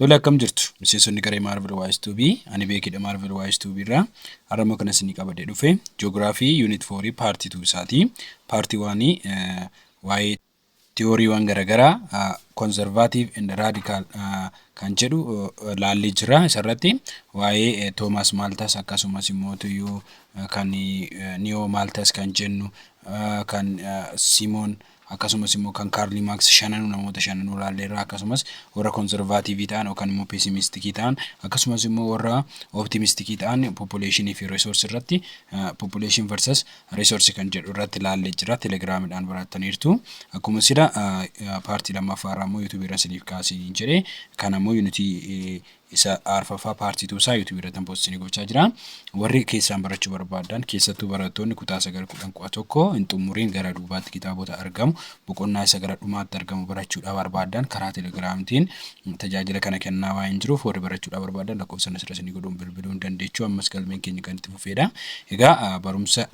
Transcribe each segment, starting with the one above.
Tola akkam jirtu miseensonni garee Marvel Wise 2B ani beekidha Marvel Wise 2B irraa har'ammoo kana isinii qabadee dhufe Geography Unit 4 Part 2 isaati. Part 1 waa'ee tiyooriiwwan garaagaraa conservative and radical kan jedhu laallee jira. Isarratti waa'ee Thomas Malthus akkasumas immoo tuyyuu kan Neo Malthus kan jennu kan Simon akkasumas immoo kan Karl Marx shananuu namoota shananuu laalleerra akkasumas warra conservative ta'an yookaan immoo pessimistic ta'an akkasumas immoo warra optimistic ta'an population fi resource irratti population versus resource kan jedhu irratti laallee jira. Telegramidhaan barattaniirtu akkuma sida paartii lammaffaa irraa immoo YouTube irra isiniif kaasee jedhee kan ammoo unity isa arfaffaa paartii tuusaa YouTube irratti poostii gochaa jira. Warri keessaan barachuu barbaadan keessattuu barattoonni kutaa 9-11 hin xumuriin gara duubaatti kitaabota argamu boqonnaa isa gara dhumaatti argamu barachuudhaaf barbaadan karaa telegiraamitiin tajaajila kana kennaa waan jiruuf warri barachuudhaaf barbaadan lakkoofsa asirra isinii godhuun bilbiluu dandeessu. Ammas galmeen keenya kan itti fufeedha. Egaa barumsa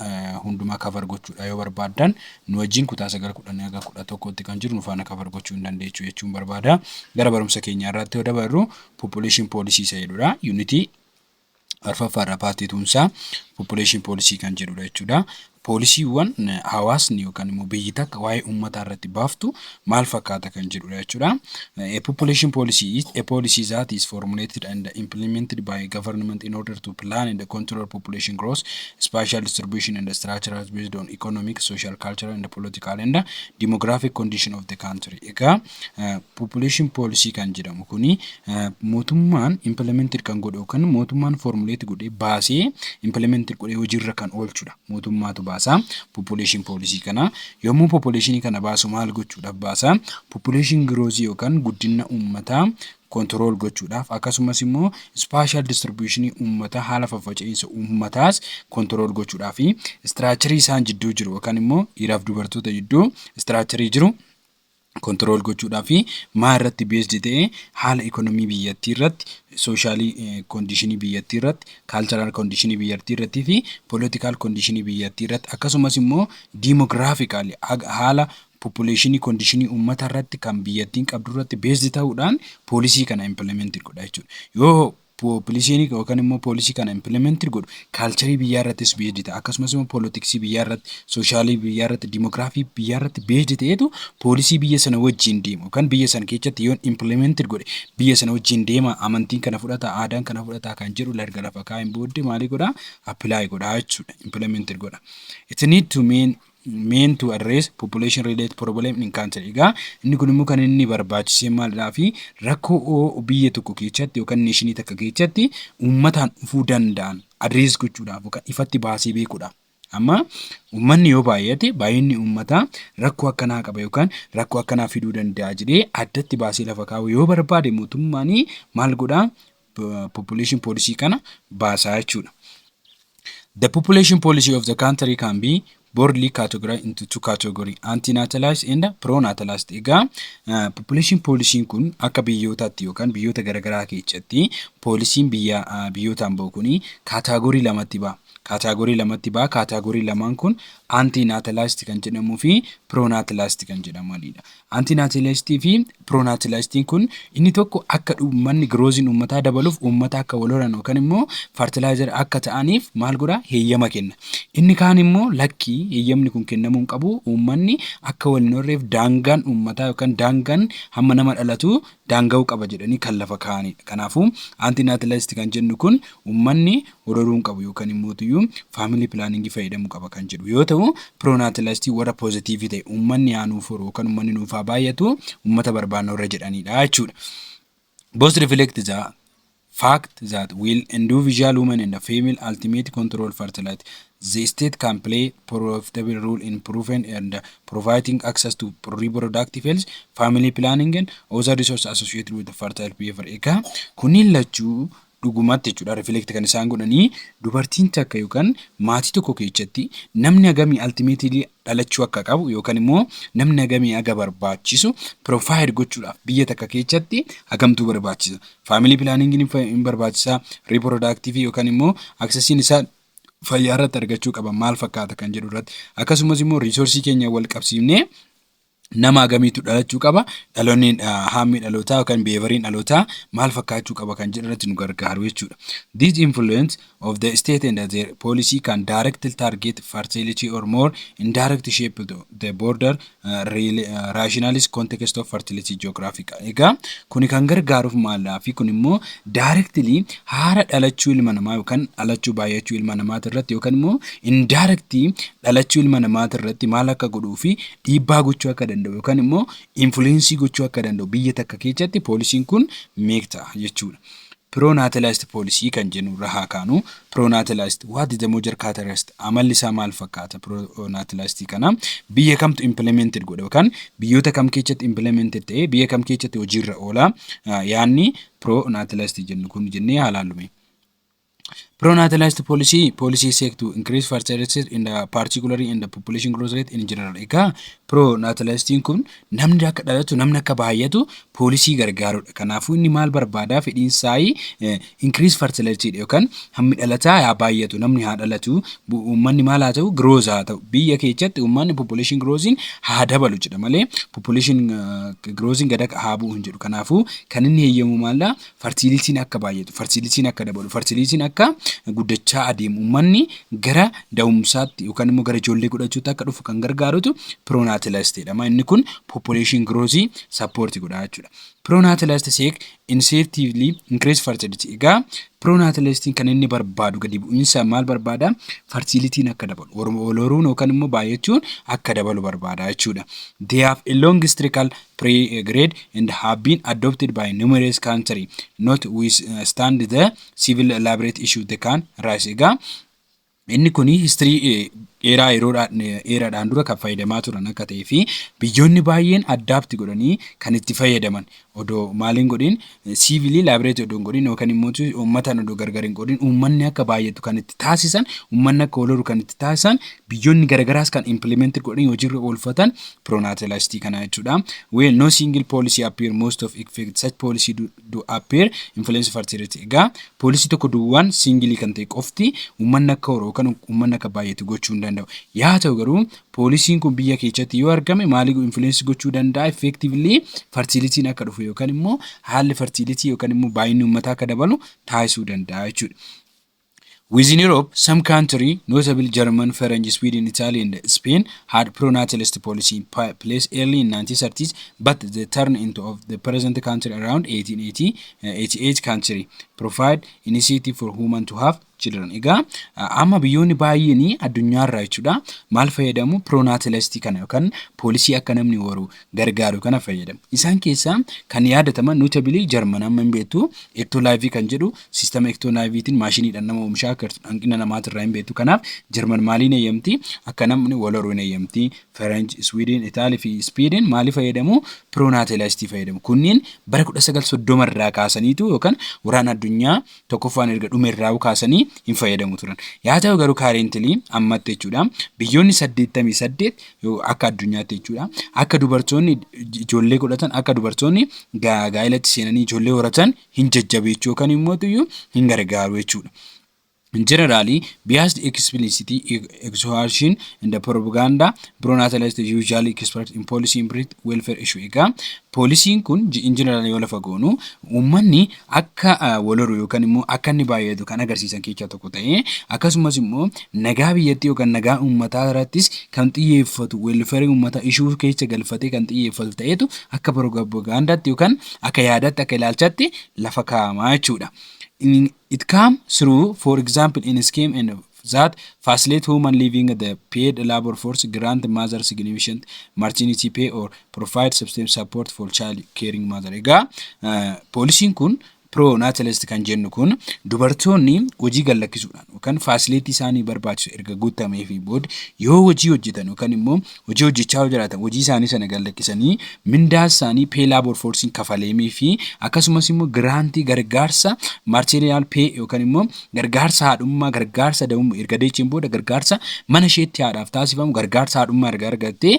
hundumaa cover gochuudha yoo barbaadan nu wajjin kutaa 9-11tti kan jiru nu faana cover gochuu hin dandeessu jechuun barbaada. Gara barumsa keenya irratti yoo dabarru population policy sayedudha. Unity arfaffaarra paartii tuunsaa population policy kan jedhudha jechuudha. Poolisiiwwan hawaasni yookaan immoo biyyi takka waa'ee uummataa irratti baaftu maal fakkaata kan jedhudha jechuudha. A population policy is a policy that is formulated and implemented by government in order to plan and control population growth, spatial distribution and structure based on economic, social, cultural and political and demographic condition of the country. Egaa population policy kan jedhamu kuni mootummaan implemented kan godhu yookaan mootummaan formulate godhee baasee implemented godhee hojiirra kan oolchudha. Mootummaatu population policy kana yommuu population kana baasu maal gochuudhaaf baasa population growth yookaan guddina uummataa control gochuudhaaf akkasumas immoo spatial distribution uummataa haala faffaca'insa uummataas control gochuudhaaf fi structure isaan jidduu jiru yookaan immoo dhiiraaf dubartoota jidduu structure jiru control gochuudhaaf fi maa irratti based ta'e haala economy biyyattii irratti social condition biyyattii irratti cultural condition biyyattii irratti fi political condition biyyattii irratti akkasumas immoo demographically haala population condition uummata irratti kan biyyattiin qabdu irratti based ta'uudhaan policy kana implement godha jechuudha. Yoo population yookaan immoo policy kana implement godhu culture biyyaa irrattis based ta'a akkasumas immoo politics biyyaa irratti social biyyaa irratti demography biyyaa irratti based ta'etu policy biyya sana wajjin deema yookaan biyya sana keessatti yoo implement godhe biyya sana wajjin deema amantiin kana fudhata aadaan kana fudhata kan jedhu larga lafa kaa'in booddee maali godha apply godha jechuudha implement godha. It need to mean to address population related problem in country. Egaa inni kun immoo kan inni barbaachisee maalidhaa fi rakkoo biyya tokko keessatti yookaan neeshinii takka keessatti uummataan dhufuu danda'an address gochuudhaaf yookaan ifatti baasee beekuudha. Amma uummanni yoo baay'ate baay'inni uummataa rakkoo akkanaa qaba yookaan rakkoo akkanaa fiduu danda'a jedhee addatti baasee lafa kaa'u yoo barbaade mootummaan maal godhaa population policy kana baasaa jechuudha. The population policy of the country can be broadly categorized into two categories, anti-natalist and pro-natalist. Egaa population policy kun akka biyyootaatti yookaan biyyoota garaagaraa keessatti poolisiin biyyootaan bahu kuni kaataagorii lamatti ba'a. Kaataagorii lamaan kun anti-natalist kan jedhamuu fi pro-natalist kan jedhamanidha. Anti-natalist fi pro-natalist kun inni tokko akka uummanni growth uummataa dabaluuf uummata akka wal horan yookaan immoo fertilizer akka ta'aniif maal godha heeyyama kenna. Inni kaan immoo lakkii heeyyamni kun kennamuu hin qabu uummanni akka wal hin horreef daangaan uummataa yookaan daangaan hamma nama dhalatu daanga'uu qaba jedhanii kan lafa kaa'anidha. Kanaafuu anti-natalist kan jennu kun uummanni hororuu hin qabu yookaan immoo family planning fayyadamuu qaba kan jedhu yoo ta'u pro-natalist warra positive ta'e uummanni aanuuf horu yookaan uummanni nuufaa baay'atu uummata barbaanna irra jedhanidha jechuudha. Both reflect the fact that will individual women and the female ultimate control fertility. The state can play profitable role in improving and providing access to reproductive health, family planning and other resources associated with the fertile behavior. Egaa kunniin lachuu dhugumatti jechuudha reflect kan isaan godhanii dubartiin takka yookaan maatii tokko keessatti namni hagamii ultimately dhalachuu akka qabu yookaan immoo namni hagamii aga barbaachisu provide gochuudhaaf biyya takka keessatti hagamtuu barbaachisa. Family planning hin barbaachisa, reproductive yookaan immoo accessiin isaa fayyaa irratti argachuu qaba maal fakkaata kan jedhu irratti akkasumas immoo resource keenya wal qabsiifnee nama gamiitu dhalachuu qaba, dhaloonni haammi dhalootaa yookaan beevariin dhalootaa maal fakkaachuu qaba kan jedhanitti nu gargaaru jechuudha. This influence of the state and their policy can directly target fertility or more indirectly shape the border rationalist context of fertility geographic. Egaa kuni kan gargaaruuf maallaa fi kun immoo directly haala dhalachuu ilma namaa yookaan dhalachuu baay'achuu ilma namaa irratti yookaan immoo indirectly dhalachuu ilma namaa irratti maal akka godhuu fi dhiibbaa gochuu akka danda'u yookaan immoo influence gochuu akka danda'u biyya takka keessatti poolisiin kun meeqa jechuudha. Pro-natalist policy kan jennu rahaa kaanu pro-natalist what is the major characteristic amalli isaa maal fakkaata pro-natalist kana biyya kamtu implemented godha yookaan biyyoota kam keessatti implemented ta'e biyya kam keessatti hojiirra oola yaanni pro-natalist jennu kun jennee halaallume. Pro-natalist policy seek to increase fertility in the particularly in the population growth rate in general. Egaa pro-natalistiin kun namni akka dhalatu namni akka baay'atu poolisii gargaarudha. Kanaafuu inni maal barbaadaa fedhiin isaa increase fertility yookaan hammi dhalataa yaa baay'atu namni haa dhalatu uummanni maal haa ta'u growth haa ta'u biyya keessatti uummanni population growthin haa dabalu jedha malee population growthin gad haa bu'u hin jedhu. Kanaafuu kan inni heeyyamu maallaa fertilitiin akka baay'atu fertilitiin akka dabalu fertilitiin akka guddachaa adeemu uummanni gara da'umsaatti yookaan immoo gara ijoollee godhachuutti akka dhufu kan gargaarutu pro-natalist jedhama. Inni kun population growth support godha jechuudha. Pro-natalist seek incentively increase fertility. Egaa pro-natalistiin kan inni barbaadu gadi bu'insa maal barbaada fertilitiin akka dabalu waloruun yookaan immoo baay'achuun akka dabalu barbaada jechuudha. They have a long historical pre-grade and have been adopted by numerous countries not withstand the civil elaborate issue they can rise. Egaa inni kuni history dheeraadhaan dura kan fayyadamaa turan akka ta'ee fi biyyoonni baay'een adapt godhanii kan itti fayyadaman odoo maaliin godhin civilii elaborate odoo godhin yookaan immoo uummataan odoo gargar hin godhin uummanni akka baay'atu kan itti taasisan uummanni akka waloru kan itti taasisan biyyoonni garagaraas kan implement godhin hojiirra oolfatan pro-natalist kana jechuudha. Well no single policy appear most of effect such policy do appear influence fertility. Egaa policy tokko duwwaan single kan ta'e qofti uummanni akka horu yookaan uummanni akka baay'atu gochuu hin danda'u. Yaa ta'u garuu poolisiin kun biyya keessatti yoo argame maali influence gochuu danda'a effectively fertilitiin akka dhufu yookaan immoo haalli fertility yookaan immoo baay'inni uummataa akka dabalu taasisuu danda'a jechuudha. Within Europe, some countries, notably Germany, French, Sweden, Italy, and Spain, had pro-natalist policy in place early in 1930s, but they turned into of the present country around 1888 country provide initiative for women to have children. Egaa amma biyyoonni baay'een addunyaarraa jechuudha maal fayyadamu pro-natalist kana yookaan poolisii akka namni horu gargaaru kana fayyadamu. Isaan keessaa kan yaadataman notably Germany amma hin beektu ectolive kan jedhu sistema ectoliveetiin maashiniidhaan nama oomishaa hanqina namaatirraa hin beektu. Kanaaf German maaliin eeyyamti akka namni wal horuu hin eeyyamti. French, Sweden, Italy fi Spain maali fayyadamu pro-natalist fayyadamu. Kunniin bara 1930 irraa kaasaniitu yookaan waraana addunyaa tokkoffaan erga dhume irraa kaasanii hin fayyadamu turan. Yaa ta'u garuu currently ammatti jechuudha biyyoonni 88 akka addunyaatti jechuudha akka dubartoonni ijoollee godhatan akka dubartoonni gaa'elatti seenanii ijoollee horatan hin jajjabeechuu yookaan immoo hin gargaaru jechuudha. Generally, biased explicit exhaustion and the propaganda pro-natalist usually expressed in policy in welfare issue. Egaa poolisiin kun in general yoo lafa goonu uummanni akka waloru yookaan immoo akka inni baay'atu kan agarsiisan keessaa tokko ta'ee akkasumas immoo nagaa biyyattii yookaan nagaa uummataa irrattis kan xiyyeeffatu welfare uummataa issue keessa galfatee kan xiyyeeffatu ta'etu akka propagandaatti yookaan akka yaadaatti akka ilaalchaatti lafa kaa'amaa jechuudha. It comes through, for example, in a scheme and that facilitate women leaving the paid labor force, grant mother significant maternity pay or provide substantial support for child caring mother. Egaa poolisiin kun pro-natalist kan jennu kun dubartoonni hojii gallakkisuudhaan yookaan facility isaanii barbaachisu erga guutamee fi booda yoo hojii hojjetan yookaan immoo hojii hojjechaa jiraatan hojii isaanii sana gallakkisanii mindaa isaanii pay labor forcein kafaleemii fi akkasumas immoo giraantii gargaarsa material pay yookaan immoo gargaarsa haadhummaa gargaarsa da'ummaa erga deechiin booda gargaarsa mana isheetti haadhaaf taasifamu gargaarsa haadhummaa erga argattee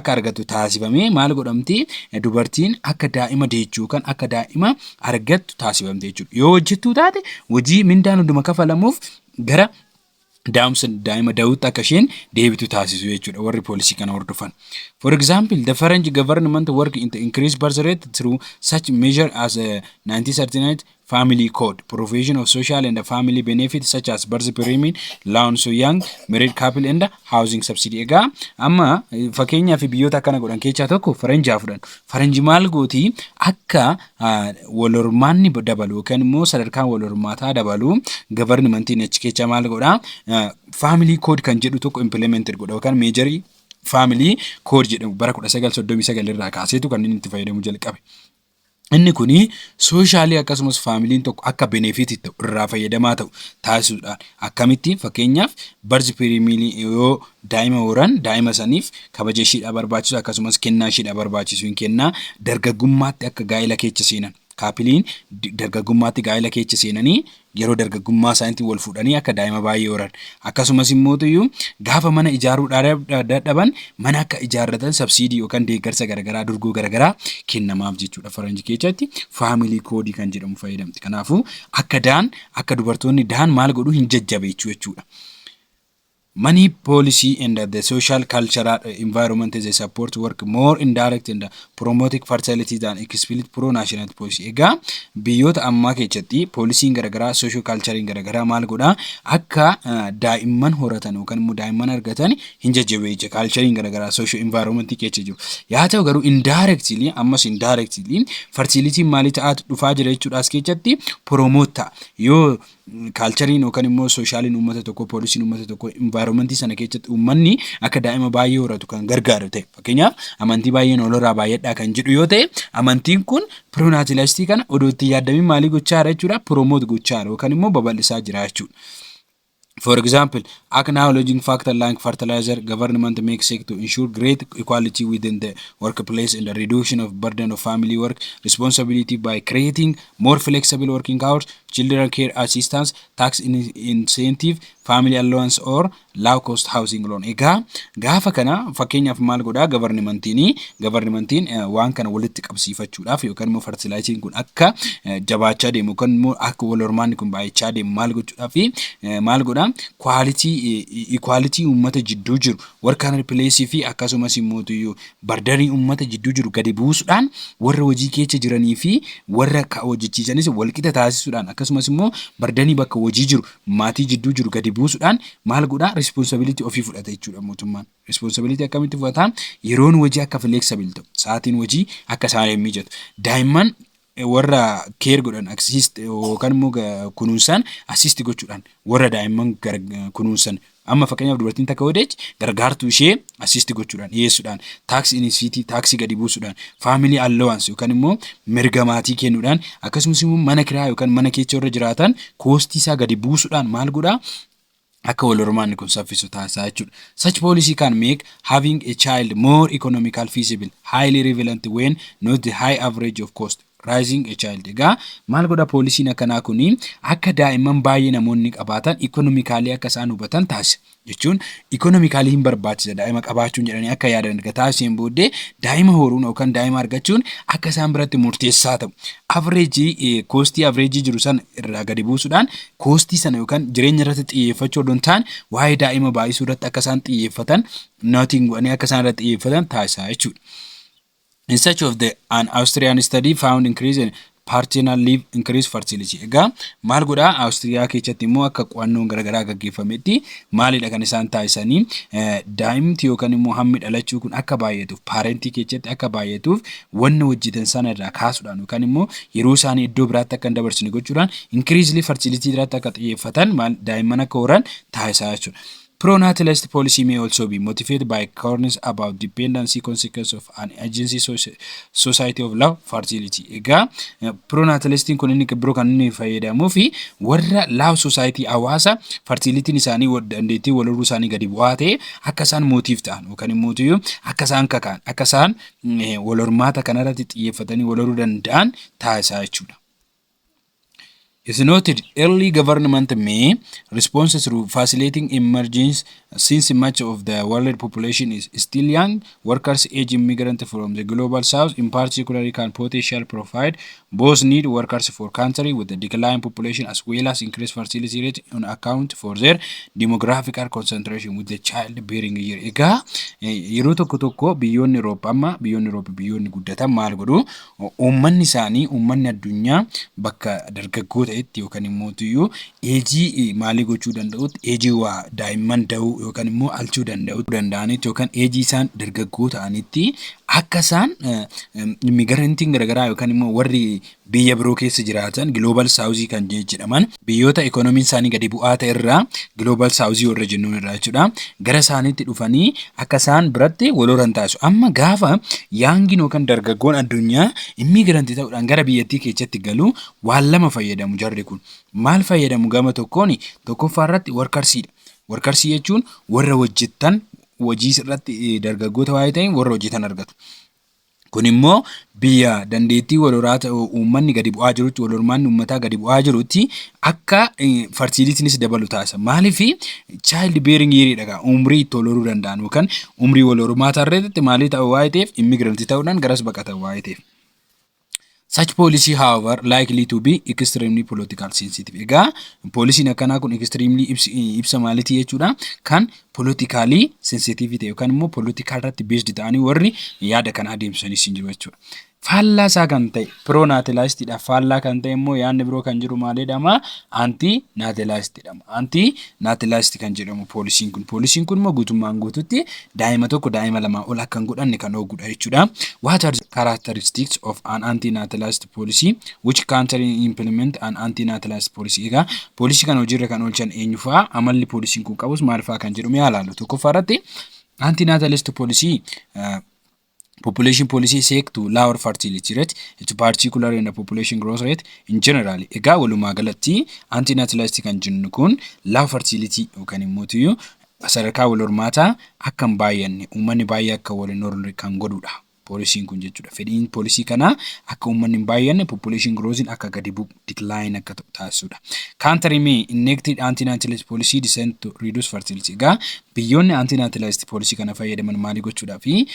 akka argattu taasifamee maal godhamti dubartiin akka daa'ima deechuu kan akka daa'ima argattu taasifamte jechuudha. Yoo hojjettuu taate hojii mindaan hunduma kafalamuuf gara daa'ima da'uutti akka isheen deebitu taasisu jechuudha warri poolisii kana hordofan. For example, the French government work to increase birth rate through such measure as a 1939 family code, provision of social and family benefits such as birth premium, allowance for young married couple and housing subsidy. Egaa amma fakkeenyaa fi biyyoota akkana godhan keessaa tokko Faranjaa fudhan. Faranji maal gooti akka wal hormaanni dabalu yookaan immoo sadarkaan wal hormaataa dabalu governmentiin achi keessa maal godha family code kan jedhu tokko implemented godha yookaan major family code jedhamu bara 1939 irraa kaaseetu kan inni itti fayyadamu jalqabe. Inni kuni soshaalii akkasumas faamiliin tokko akka benefitii irraa fayyadamaa ta'u taasisuudhaan akkamitti fakkeenyaaf barzi piriimiilii yoo daa'ima horan daa'ima saniif kabaja ishiidhaa barbaachisu akkasumas kennaa ishiidhaa barbaachisu hin kennaa dargaggummaatti akka gaa'ela keessa seenan kaapiliin dargaggummaatti gaa'ela keessa seenanii yeroo dargaggummaa isaaniitti wal fuudhanii akka daa'ima baay'ee horan akkasumas immoo gaafa mana ijaaruu dadhaban mana akka ijaarratan sabsiidii yookaan deeggarsa garagaraa durgoo garagaraa kennamaaf jechuudha faranji keessatti faamilii koodii kan jedhamu fayyadamti. Kanaafuu akka dubartoonni da'an maal godhu hin jajjabeechuu jechuudha. Money policy and the social cultural environment is a support work more indirect and promoting fertility than explicit pro-national policy. Egaa biyyoota ammaa keessatti poolisiin garagaraa social culturein garagaraa maal godha akka daa'imman horatan yookaan immoo daa'imman argatan hin jajjabeecha culturein garagaraa social environment keessa jiru. Yaa ta'u garuu indirectly fertility maali ta'aa dhufaa jira jechuudha as keessatti promote yoo culturein yookaan immoo socialiin uummata tokko poolisiin uummata tokko environmentii sana keessatti uummanni akka daa'ima baay'ee horatu kan gargaaru ta'e fakkeenyaaf amantii baay'een olorraa baay'eedha kan jedhu yoo ta'e amantiin kun pro-natalistii kana odoo itti yaadamin maalii gochaa jira jechuudha promote gochaa jira yookaan immoo babal'isaa jira jechuudha. For example, acknowledging factor like fertilizer, government makes it to ensure great equality within the workplace and the reduction of burden of family work responsibility by creating more flexible working hours, children care assistance, tax incentive, family allowance or low cost housing loan. Egaa gaafa kana fakkeenyaaf maal godhaa governmentiin waan kana walitti qabsiifachuudhaaf yookaan immoo fertilizing kun akka jabaachaa deemu yookaan immoo akka wal hormaanni kun baay'achaa deemu maal gochuudhaaf maal godhaa equality uummata jidduu jiru workaan replace fi akkasumas immoo bardarii uummata jidduu jiru gadi buusuudhaan warra hojii keessa jiranii fi warra hojjechiisanis walqixa taasisuudhaan akkasumas immoo bardanii bakka hojii jiru maatii jidduu jiru gadi buusuudhaan maal godhaa responsibility ofii fudhata jechuudha mootummaan. Responsibility akkamitti fudhata yeroon hojii akka flexible ta'u sa'aatiin hojii akka isaaniif mijatu daa'imman warra keer godhan assist yookaan immoo kunuunsan assist gochuudhaan warra daa'imman kunuunsan amma fakkeenyaaf dubartiin takka odeech gargaartuu ishee assist gochuudhaan dhiyeessuudhaan tax incentive taxi gadi buusuudhaan family allowance yookaan immoo mirga maatii kennuudhaan akkasumas immoo mana kiraa yookaan mana keessa warra jiraatan koostii isaa gadi buusuudhaan maal godhaa akka wal hormaanni kun saffisu taasisaa jechuudha. Such policy can make having a child more economical feasible, highly relevant when not the high average of cost. Rising a child. Egaa maal godha poolisiin akkanaa kuni akka daa'imman baay'ee namoonni qabaatan economically akka isaan hubatan taasisa. Jechuun economically hin barbaachisa daa'ima qabaachuun jedhanii akka yaadan taasiseen booddee daa'ima horuun yookaan daa'ima argachuun akka isaan biratti murteessaa ta'u. Koostii average jiru sana irraa gadi buusuudhaan koostii sana yookaan jireenya irratti xiyyeeffachuu odoo hin taane waa'ee daa'ima baay'isuu irratti akka isaan xiyyeeffatan noting godhanii akka isaan irratti xiyyeeffatan taasisaa jechuudha. In search of an Austrian study found increase in paternal leave increase fertility. Egaa maal godhaa Austriyaa keessatti immoo akka qo'annoon garagaraa gaggeeffametti maalidha kan isaan taasisanii daa'imti yookaan immoo hammi dhalachuu kun akka baay'atuuf parentii keessatti akka baay'atuuf wanna hojjetan sana irraa kaasuudhaan yookaan immoo yeroo isaanii iddoo biraatti akka hin dabarsine gochuudhaan increase fertility irratti akka xiyyeeffatan daa'imman akka horan taasisaa jechuudha. Pro-natalist policy may also be motivated by concerns about dependency consequence of an agency society of love fertility. Egaa pro-natalistiin kun inni biroo kan inni fayyadamuu fi warra love society hawaasa fertilitiin isaanii dandeettii wal horuu isaanii gadi bu'aa ta'e akka isaan mootiif ta'an yookaan immoo akka isaan kakaan akka isaan wal hormaata kanarratti xiyyeeffatanii wal horuu danda'an taasisaa jechuudha. It's noted early government may respond through facilitating emergence since much of the world population is still young. Workers age immigrant from the global south in particular can potentially provide both need workers for country with the decline population as well as increased fertility rate on account for their demographical concentration with the child bearing year. Egaa yeroo tokko tokko biyyoonni Euroopa biyyoonni guddatan maal godhu uummanni isaanii uummanni addunyaa bakka dargaggoota itti yookaan immoo tuyyuu eejii maalii gochuu danda'utti eejii waa daa'imman da'uu yookaan immoo alchuu danda'anitti yookaan eejii isaan dargaggoo ta'anitti akka isaan immigirantiin garagaraa yookaan immoo warri biyya biroo keessa jiraatan global saawuzii kan jedhaman biyyoota ikoonomiin isaanii gadi bu'aa ta'e irraa global saawuzii warra jennuun irraa jechuudha gara isaaniitti dhufanii akka isaan biratti walooran taasisu. Amma gaafa yaangiin yookaan dargaggoon addunyaa immigirantii ta'uudhaan gara biyyattii keessatti galu waan lama fayyadamu jarri kun. Maal fayyadamu gama tokkoon tokkoffaa irratti warkarsiidha. Warkarsii jechuun warra hojjetan hojii irratti dargaggoota waa'ee ta'in warra hojjetan argatu. Kun immoo biyya dandeettii walhoraa ta'u uummanni gadi bu'aa jirutti walhormaanni uummataa gadi bu'aa jirutti akka fertilitiinis dabalu taasisa. Maaliif child bearing year dhagaa umrii itti walhoruu danda'an yookaan umrii walhormaataa irratti maalii ta'u waa'ee ta'eef immigirantii ta'uudhaan garas baqatan waa'ee ta'eef. Such policy, however, likely to be extremely political sensitive. Egaa poolisiin akkanaa kun extremely ibsa maalitii jechuudha kan politically sensitive ta'e yookaan immoo political irratti based ta'anii warri yaada kana adeemsisanis hin jiru jechuudha. Faallaa isaa kan ta'e pro-natalistidha. Faallaa kan ta'e immoo yaadni biroo kan jiru maal jedhama? Anti-natalist jedhama. Anti-natalist kan jedhamu poolisiin kun. Poolisiin kun immoo guutummaan guututti daa'ima tokko daa'ima lamaa ol akka hin godhanne kan oogudha jechuudha. What are the characteristics of an anti-natalist policy? Which country implement an anti-natalist policy? Egaa poolisii kana hojiirra kan oolchan eenyu fa'a? Amalli poolisiin kun qabus maal fa'a kan jedhu mi'a ilaallu. Tokkoffaa irratti anti-natalist policy population policy seek to lower fertility rate, it's particularly in the population growth rate in general. Egaa walumaa galatti anti-natalist kan jennu kun low fertility yookaan immoo tuyyuu sadarkaa walhormaataa akka hin baay'anne uummanni baay'ee akka waliin horre kan godhudha. Poolisiin kun jechuudha. Fedhiin poolisii kana akka uummanni hin baay'anne population growth akka gadi bu'u decline akka taasisudha. Country may enacted anti-natalist policy designed to reduce fertility. Egaa biyyoonni anti-natalist policy kana fayyadaman maali gochuudhaa fi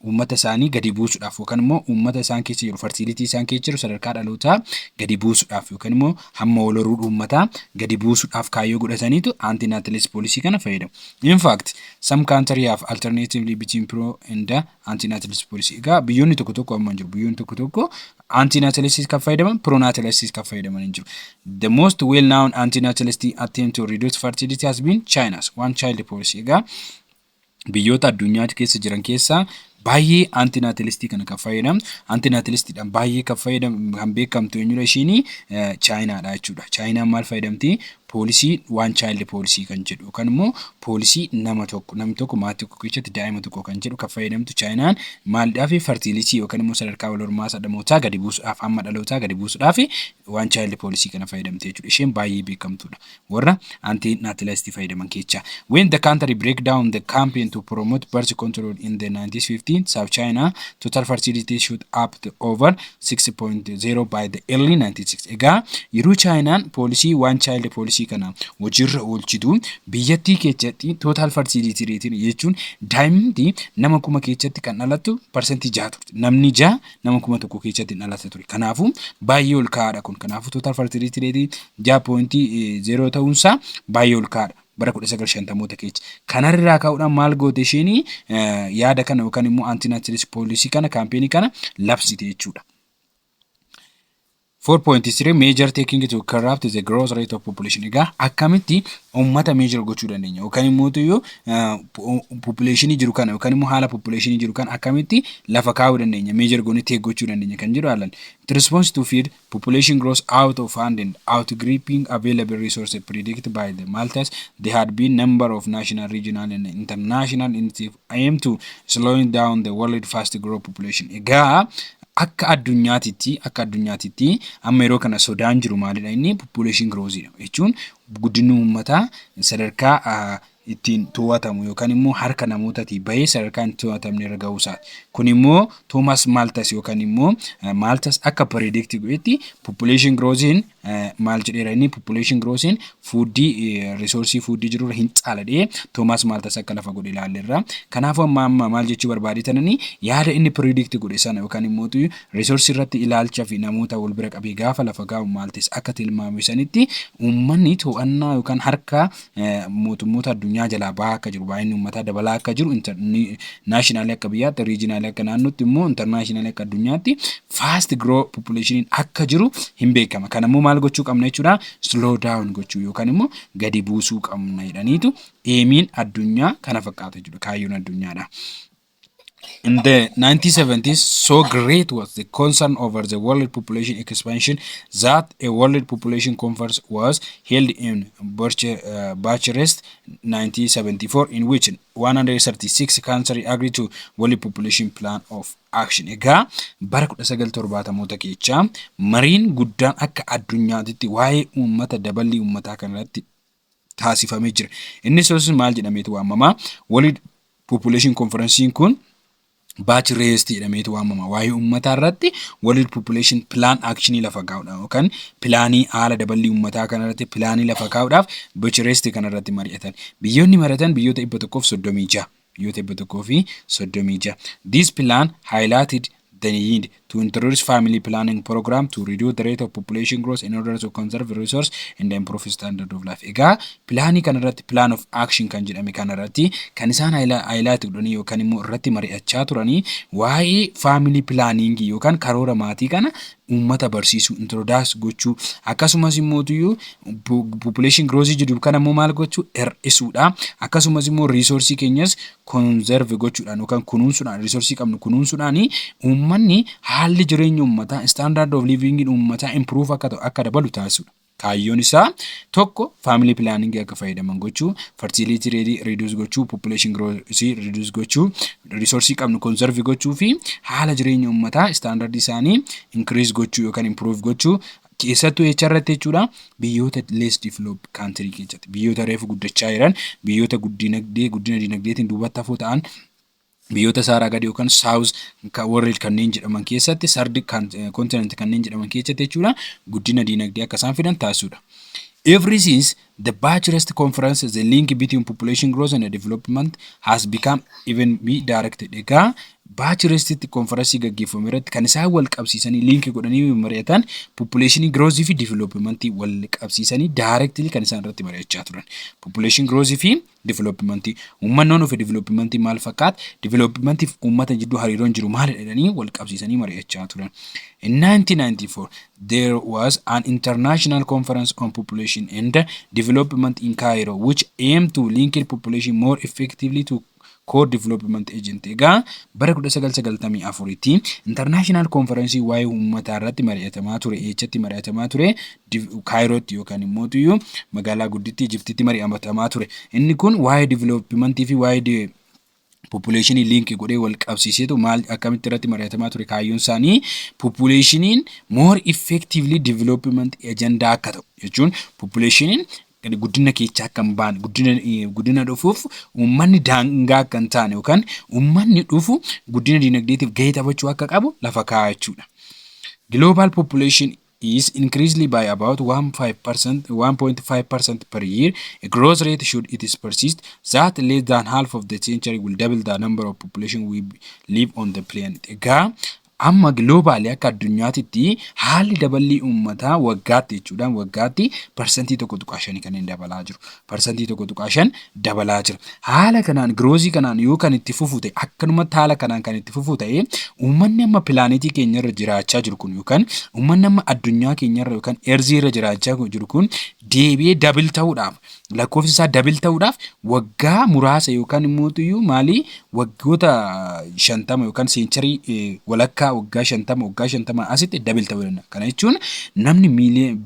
uummata isaanii gadi buusuudhaaf yookaan immoo uummata isaan keessa jiru fertility isaan keessa jiru sadarkaa dhalootaa gadi buusuudhaaf yookaan immoo hamma walhoruu uummataa gadi buusuudhaaf kaayyoo godhataniitu anti-natalist policy kana fayyadamu. In fact, some countries have alternatively between pro and the anti-natalist policy. Egaa biyyoonni tokko tokko amma jiru biyyoonni tokko tokko anti-natalist kan fayyadaman pro-natalist kan fayyadaman jiru. The most well-known anti-natalist attempt to reduce fertility has been China's one-child policy. Egaa biyyoota addunyaa keessa jiran keessaa baay'ee anti-natalistii kana kan fayyadamu anti-natalistiidhaan baay'ee kan fayyadamu kan beekamtu eenyudha ishiin Chaayinaadha jechuudha. Chaayinaan maal fayyadamti? Poolisii one child policy kan jedhu yookaan immoo poolisii namni tokko maatii tokko keessatti daa'ima tokko kan jedhu kan fayyadamtu Chaayinaan maalidhaaf fertility yookaan immoo sadarkaa walhormaataa dhamootaa gadi buusuudhaaf hamma dhalootaa gadi buusuudhaaf one child policy kana fayyadamte jechuudha. Isheen baay'ee beekamtuudha warra anti-natalist fayyadaman keessaa. When the country break down the campaign to promote birth control in the 1915, South China total fertility shoot up to over 6.0 by the early 1960s. Egaa yeroo Chaayinaan poolisii one child policy kana hojiirra oolchitu biyyattii keessatti total fertility rate jechuun daa'imti nama 1000 keessatti kan dhalatu percentage 6 turte. Namni 6 nama 1000 keessatti dhalata ture. Kanaafuu baay'ee ol ka'aadha kun. Kanaafuu total fertility rate 6.0 ta'uunsaa baay'ee ol ka'aadha. Bara 1950 keessa. Kanarraa ka'uudhaan maal goote isheen yaada kana yookaan immoo anti-natalist policy kana campaign kana labsite jechuudha. 4.3 major taking to corrupt the growth rate of population. Egaa akkamitti uummata major gochuu dandeenya yookaan immoo tuyyuu population jiru kana yookaan immoo haala population jiru kana akkamitti lafa kaa'uu dandeenya major goonee take gochuu dandeenya kan jiru haalan. In response to feed population growth out of hand and outgripping available resources predicted by the Maltas, there had been number of national, regional and international initiatives aimed to slowing down the world fast growth population. Egaa akka addunyaatitti amma yeroo kana sodaan jiru maalidha inni population growth jechuun guddinni uummataa sadarkaa ittiin to'atamu yookaan immoo harka namootaatii bahee sadarkaan itti to'atamne irra ga'uusaa. Kun immoo Thomas Malthus yookaan immoo Malthus akka predict godhetti population growth maal jedheera inni population growth fuudii resource fuudii jiru hin caaladhee Thomas Malthus akka lafa godhe ilaalleerra. Kanaafuu amma maal jechuu barbaadetanani yaada inni predict godhe sana yookaan immoo resource irratti ilaalcha fi namoota wal bira qabee gaafa lafa gaa'u Malthus akka tilmaame sanitti uummanni to'annaa yookaan harka mootummoota addunyaa jalaa bahaa akka jiru baay'inni uummataa dabalaa akka jiru naashinaali akka biyyaatti riijinaali akka naannootti immoo intarnaashinaali akka addunyaatti fast grow population akka jiru hin beekama. Kanammoo maal gochuu qabna jechuudha slow down gochuu yookaan immoo gadi buusuu qabna jedhaniitu eemiin addunyaa kana fakkaata jechuudha kaayyoon addunyaadha. In the 1970s, so great was the concern over the world population expansion that a world population conference was held in Bucharest 1974, in which 136 countries agreed to world population plan of action. Egaa bara 1970 keessa mariin guddaan akka addunyaatti waa'ee uummata dabalii uummataa kanarratti taasifamee jira. Inni soos maal jedhameetu waamama? World population conference kun Bucharest jedhameetu waamama. Waa'ee uummataa irratti World Population Plan Action lafa kaa'uudhaaf yookaan pilaanii haala dabalii uummataa kanarratti pilaanii lafa kaa'uudhaaf Bucharest kanarratti mari'atan. Biyyoonni mari'atan biyyoota 136. Biyyoota 136. This plan highlighted the need to introduce family planning program to reduce the rate of population growth in order to conserve resource and improve standard of life. Egaa pilaanii kanarratti plan of action kan jedhame kanarratti kan isaan highlight godhanii yookaan immoo irratti mari'achaa turanii waa'ee family planning yookaan karoora maatii kana uummata barsiisuu introduce gochuu akkasumas immoo population growth jedhu kana immoo maal gochuu hir'isuudha. Akkasumas immoo resource keenyas conserve gochuudhaan yookaan kunuunsuudhaan resource qabnu kunuunsuudhaan uummanni haalli jireenya uummataa standard of living uummataa improve akka dabalu taasisuudha. Kaayyoon isaa tokko family planning akka fayyadaman gochuu, fertility reduce gochuu, population growth reduce gochuu, resource qabnu conserve gochuu fi haala jireenya uummataa standard isaanii increase gochuu yookaan improve gochuu keessattuu jechaarratti jechuudha biyyoota less developed country keessatti biyyoota reefu guddachaa jiran biyyoota guddina dinagdeetiin duubatti hafoo ta'an biyyoota saaraa gadi yookaan south world kanneen jedhaman keessatti sardi continent kanneen jedhaman keessatti jechuudha guddina dinagdee akka isaan fidan taasisuudha. Ever since the Bucharest conference, the link between population growth and development has become even be directed. Egaa Bucharest conference gaggeeffame irratti kan isaan wal qabsiisanii link godhanii mari'atan population growth fi development wal qabsiisanii directly kan isaan irratti mari'achaa turan. Population growth fi development uummannoon fi development maal fakkaata? Development fi uummata jidduu hariiroon jiru maal jedhanii wal qabsiisanii mari'achaa turan. In 1994, there was an international conference on population and development in Cairo, which aimed to link population more effectively to core development agent. Egaa bara 1994tti international conference waa'ee uummataa irratti mari'atamaa ture eechatti mari'atamaa ture Cairootti yookaan immoo magaalaa guddittii Ijiptitti mari'atamaa ture. Inni kun waa'ee development fi waa'ee population link godhee wal qabsiiseetu maal akkamitti irratti mari'atamaa ture kaayyoon isaanii population more effectively development agenda akka ta'u jechuun population guddina keessa akka hin baane guddina dhufuuf uummanni daangaa akka hin taane yookaan uummanni dhufu guddina dinagdeetiif gahee taphachuu akka qabu lafa kaa'achuudha. Global population is increasingly by about 1.5% per year. A growth rate should it is persist that less than half of the century will double the number of population we live on the planet. Egaa amma globally akka addunyaatti haalli dabalii uummataa waggaatti jechuudhaan waggaatti percentii 1.5 kan dabalaa jiru. Percentii 1.5 dabalaa jira. Haala kanaan growth kanaan yoo kan itti fufu ta'e akkanumatti haala kanaan kan itti fufu ta'e uummanni amma pilaanetii keenya irra jiraachaa jiru kun yookaan uummanni amma addunyaa keenya irra yookaan erzii irra jiraachaa jiru kun deebi'ee double ta'uudhaaf lakkoofsi isaa double ta'uudhaaf waggaa muraasa yookaan immoo maali waggoota 50 yookaan century walakkaa waggaa 50 asitti double ta'uu danda'a. Kana jechuun namni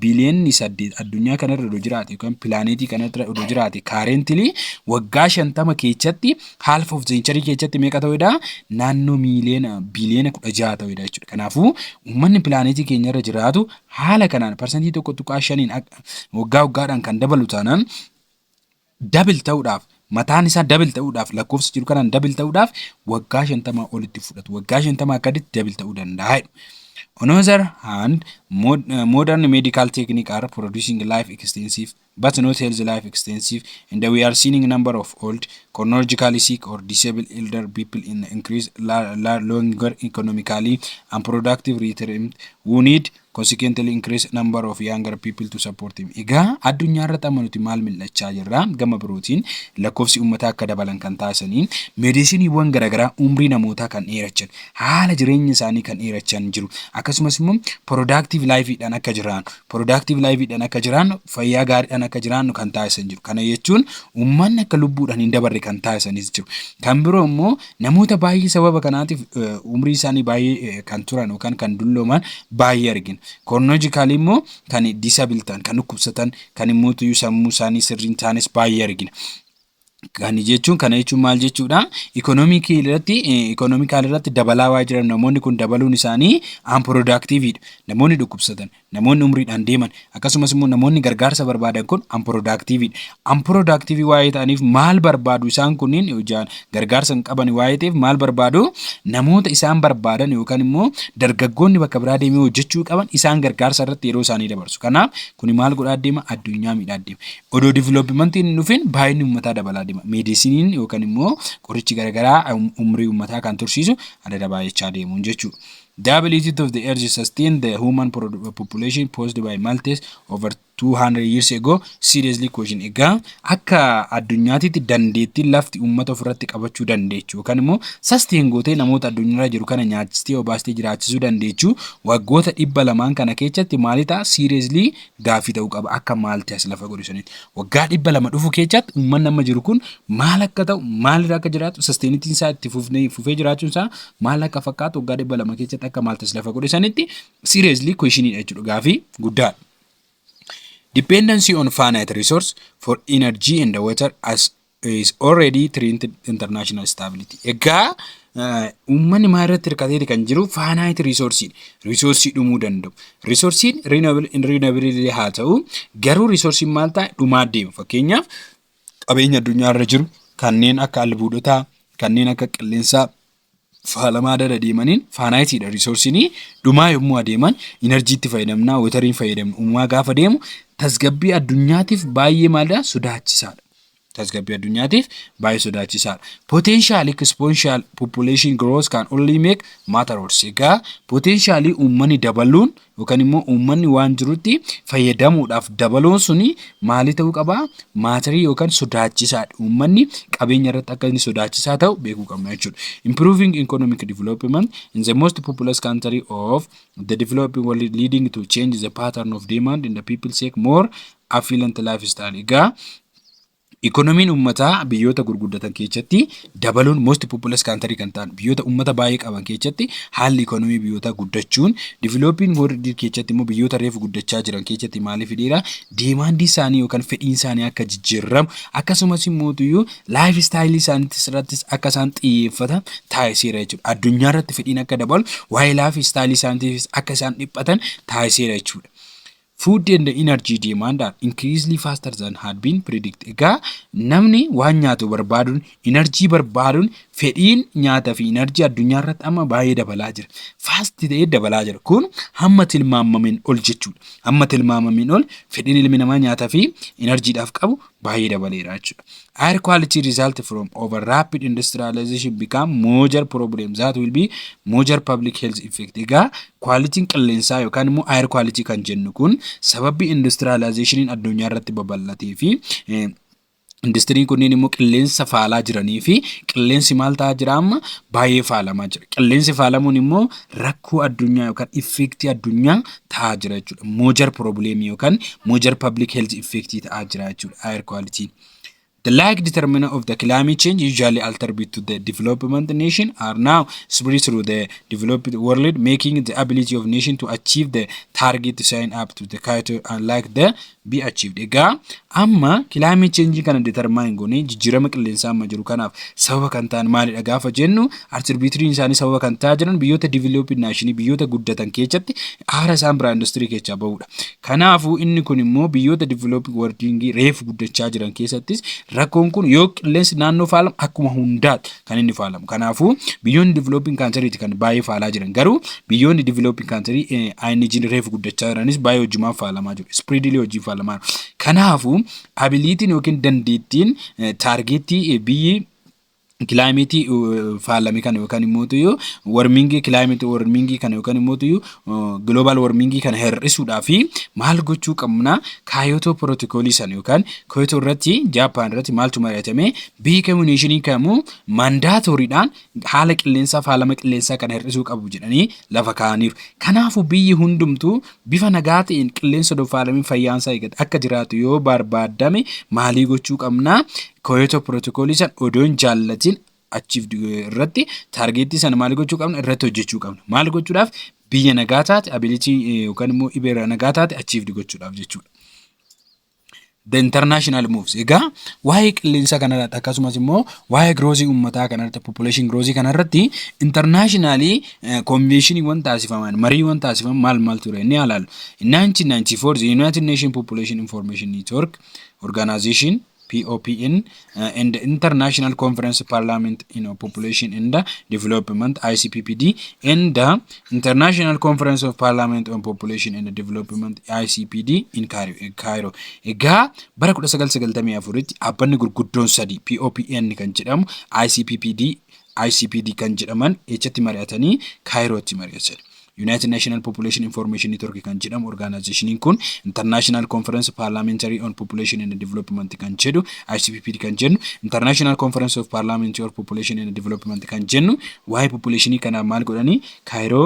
biliyoonni 8 addunyaa kana irra jiraate yookaan pilaanetii kana irra jiraate currently waggaa 50 keessatti half of century keessatti meeqa ta'uudha? Naannoo biliyoona 16 ta'uudha jechuudha. Kanaafuu uummanni pilaanetii keenya irra jiraatu haala kanaan percentii 1.5 waggaa waggaadhaan kan dabalu taanaan double ta'uudhaaf mataan isaa double ta'uudhaaf lakkoofsa jiru kanaan double ta'uudhaaf waggaa 50 olitti fudhatu. Waggaa 50 akkaditti double ta'uu danda'a. On the other hand, modern medical techniques are producing life extensive but not healthy life extensive, and we are seeing a number of old, chronologically sick or disabled elder people in increased longer economically unproductive retirement who need consequently increased number of younger people to support them. Egaa addunyaa irratti amma nuti maal mil'achaa jirra gama birootiin lakkoofsi uummataa akka dabalan kan taasisanii meediisiniiwwan garaagaraa umrii namootaa kan dheerachan haala jireenya isaanii kan dheerachan jiru akkasumas immoo productive lifeidhaan akka jiraan fayyaa gaariidhaan akka jiraan kan taasisan jiru. Kana jechuun uummanni akka lubbuudhaan hin dabarre kan taasisanis jiru. Kan biroo immoo namoota baay'ee sababa kanaatiif umrii isaanii baay'ee kan turan yookaan kan dullooman baay'ee argina. Chronologically immoo kan disable ta'an kan dhukkubsatan kan immoo sammuu isaanii sirriin taanes baay'ee argina. Kana jechuun maal jechuudha? Economical irratti dabalaa waa jiran namoonni kun dabaluun isaanii unproductive dha. Namoonni dhukkubsatan, namoonni umriidhaan deeman, akkasumas immoo namoonni gargaarsa barbaadan kun unproductive dha. Unproductive waa'ee ta'aniif maal barbaadu isaan kunniin hojjaan gargaarsa hin qaban waa'ee ta'eef maal barbaadu? Namoota isaan barbaadan yookaan immoo dargaggoonni bakka biraa deemee hojjechuu qaban isaan gargaarsa irratti yeroo isaanii dabarsu. Kanaaf kuni maal godhaa deema? Addunyaa miidhaa deema. Odoo developmentiin hin dhufin baay'inni uummataa dabalaa deema. Meediisiniin yookaan immoo qorichi garaagaraa umrii uummataa kan tursiisu adda baay'achaa deemuun jechuudha. The ability of the earth to sustain the human population posed by Malthus over 200 years ago seriously question. Egaa akka addunyaatitti dandeettiin lafti uummata ofirratti qabachuu dandeechuu yookaan immoo sustain gootee namoota addunyaarra jiru kana nyaachistee obaastee jiraachisuu dandeechuu waggoota 200 kana keessatti maali ta'a seriously gaafii ta'uu qaba akka Malthus lafa godhisanitti. Waggaa 200 dhufu keessatti uummanni amma jiru kun maal akka ta'u maalirra akka jiraatu sustainitiin isaa itti fufee jiraachuun isaa maal akka fakkaatu waggaa 200 keessatti akka Malthus lafa godhisanitti seriously question jechuudha gaafii guddaa. Dependency on finite resource for energy and the water as is already threatened international stability. Egaa uummanni maal irratti hirkateeti kan jiru finite resource dhumuu danda'u. Resource renewable haa ta'u garuu resource maal ta'a dhumaa deema. Fakkeenyaaf qabeenya addunyaa irra jiru kanneen akka albuudotaa kanneen akka qilleensaa faalamaa dada deemaniin finite dha. Resource dhumaa yommuu adeeman enerjiitti fayyadamna wateriin fayyadamna uumaa gaafa deemu tasgabbii addunyaatiif baay'ee maalidha sodaachisaadha. Potential exponential population growth can only make matter worse. Egaa potentially uummanni dabaluun yookaan immoo uummanni waan jirutti fayyadamuudhaaf dabaluun suni maali ta'uu qaba? Maatarii yookaan sodaachisaadha. Uummanni qabeenya irratti akka inni sodaachisaa ta'u beekuu qabna jechuudha. Improving economic development in the most populous country of the developing world leading to change the pattern of demand in the people seek more affluent lifestyle. Egaa Economiin uummataa biyyoota gurguddatan keessatti dabaluun most populous country kan ta'an biyyoota uummata baay'ee qaban keessatti haalli economii biyyoota guddachuun developing world keessatti immoo biyyoota reefu guddachaa jiran keessatti maaliif hidheera deemaandii isaanii yookaan fedhiin isaanii akka jijjiiramu akkasumas immoo lifestyle isaaniitis irrattis akka isaan xiyyeeffatan taasiseera jechuudha. Addunyaa irratti fedhiin akka dabalu waa'ee lifestyle isaaniitis akka isaan dhiphatan taasiseera jechuudha. Food and energy demand are increasingly faster than had been predicted. Egaa namni waan nyaatu barbaaduun energy barbaaduun fedhiin nyaata fi energy addunyaa irratti amma baay'ee dabalaa jira. Fast ta'ee dabalaa jira. Kun hamma tilmaamameen ol jechuudha. Hamma tilmaamameen ol fedhiin ilmi namaa nyaata fi energyidhaaf qabu baay'ee dabaleera jechuudha. Air quality result from over rapid industrialization become major problems that will be major public health effect. Egaa quality qilleensaa yookaan immoo air quality kan jennu kun sababii industrialization addunyaa irratti babal'atee fi industiriin kunniin immoo qilleensa faalaa jiranii fi qilleensi maal ta'aa jira amma baay'ee faalamaa jira. Qilleensi faalamuun immoo rakkoo addunyaa yookaan effectii addunyaa ta'aa jira jechuudha. Major problem yookaan major public health effect ta'aa jira jechuudha air quality. The like determinant of the climate change usually attributed to the development nation are now spread through the developed world, making the ability of nation to achieve the target to sign up to the Contro unlike the be achieved. Egaa amma climate change kana determine goone jijjiirama qilleensaa amma jiru kanaaf sababa kan ta'an maalidha gaafa jennu attributory isaanii sababa kan ta'aa jiran biyyoota developed nation biyyoota guddatan keessatti aara isaan biraa industry keessaa bahudha. Kanaafuu inni kun immoo biyyoota developing world reef guddachaa jiran keessattis rakkoon kun yoo qilleensi naannoo faalamu akkuma hundaatti kan inni faalamu. Kanaafuu biyyoonni developing country kan baay'ee faalaa jiran garuu biyyoonni developing country ING reef guddachaa jiranis baay'ee wajjumaan faalamaa jiru. Spreadily wajjin faalamaa. Kanaafuu abilitiin yookiin dandeettiin taargeettii biyyi climate faalame kan yookaan immoo tuyyo warming climate warming kan yookaan immoo tuyyo global warming kan hir'isuudhaa fi maal gochuu qabna Kyoto protocol san yookaan Kyoto irratti Japan irratti maaltu mari'atame biyyi communication kamu mandatoryidhaan haala qilleensaa faalama qilleensaa kan hir'isuu qabu jedhanii lafa kaa'aniiru. Kanaafuu biyyi hundumtuu bifa nagaa ta'een qilleensa faalamii fayyaansaa eegate akka jiraatu yoo barbaadame maalii gochuu qabna Kyoto protocol san odoon jaallatiin achiif irratti targeetii sana maal gochuu qabna irratti hojjechuu qabna. Maal gochuudhaaf biyya nagaa taate ability yookaan immoo ibeera nagaa taate achiif gochuudhaaf jechuudha. The international moves. Egaa waa'ee qilleensa kanarratti akkasumas immoo waa'ee growth uummataa kanarratti population growth kanarratti internationally convention taasifaman marii taasifaman maal ture inni halalu. In 1994 the United Nations Population Information Network Organization POPN and the International Conference Parliament Population and Development ICPPD and the International Conference of Parliament on Population and Development ICPD in Cairo. Egaa bara 1994tti abbanni gurguddoon sadi POPN kan jedhamu ICPD kan jedhaman echatti mari'atanii Cairootti mari'atan. United National Population Information Network kan jedhamu organization kun International Conference Parliamentary on Population and Development kan jedhu ICPPD kan jennu International Conference of Parliamentary on Population and Development kan jennu waa'ee population kana maal godhanii Cairo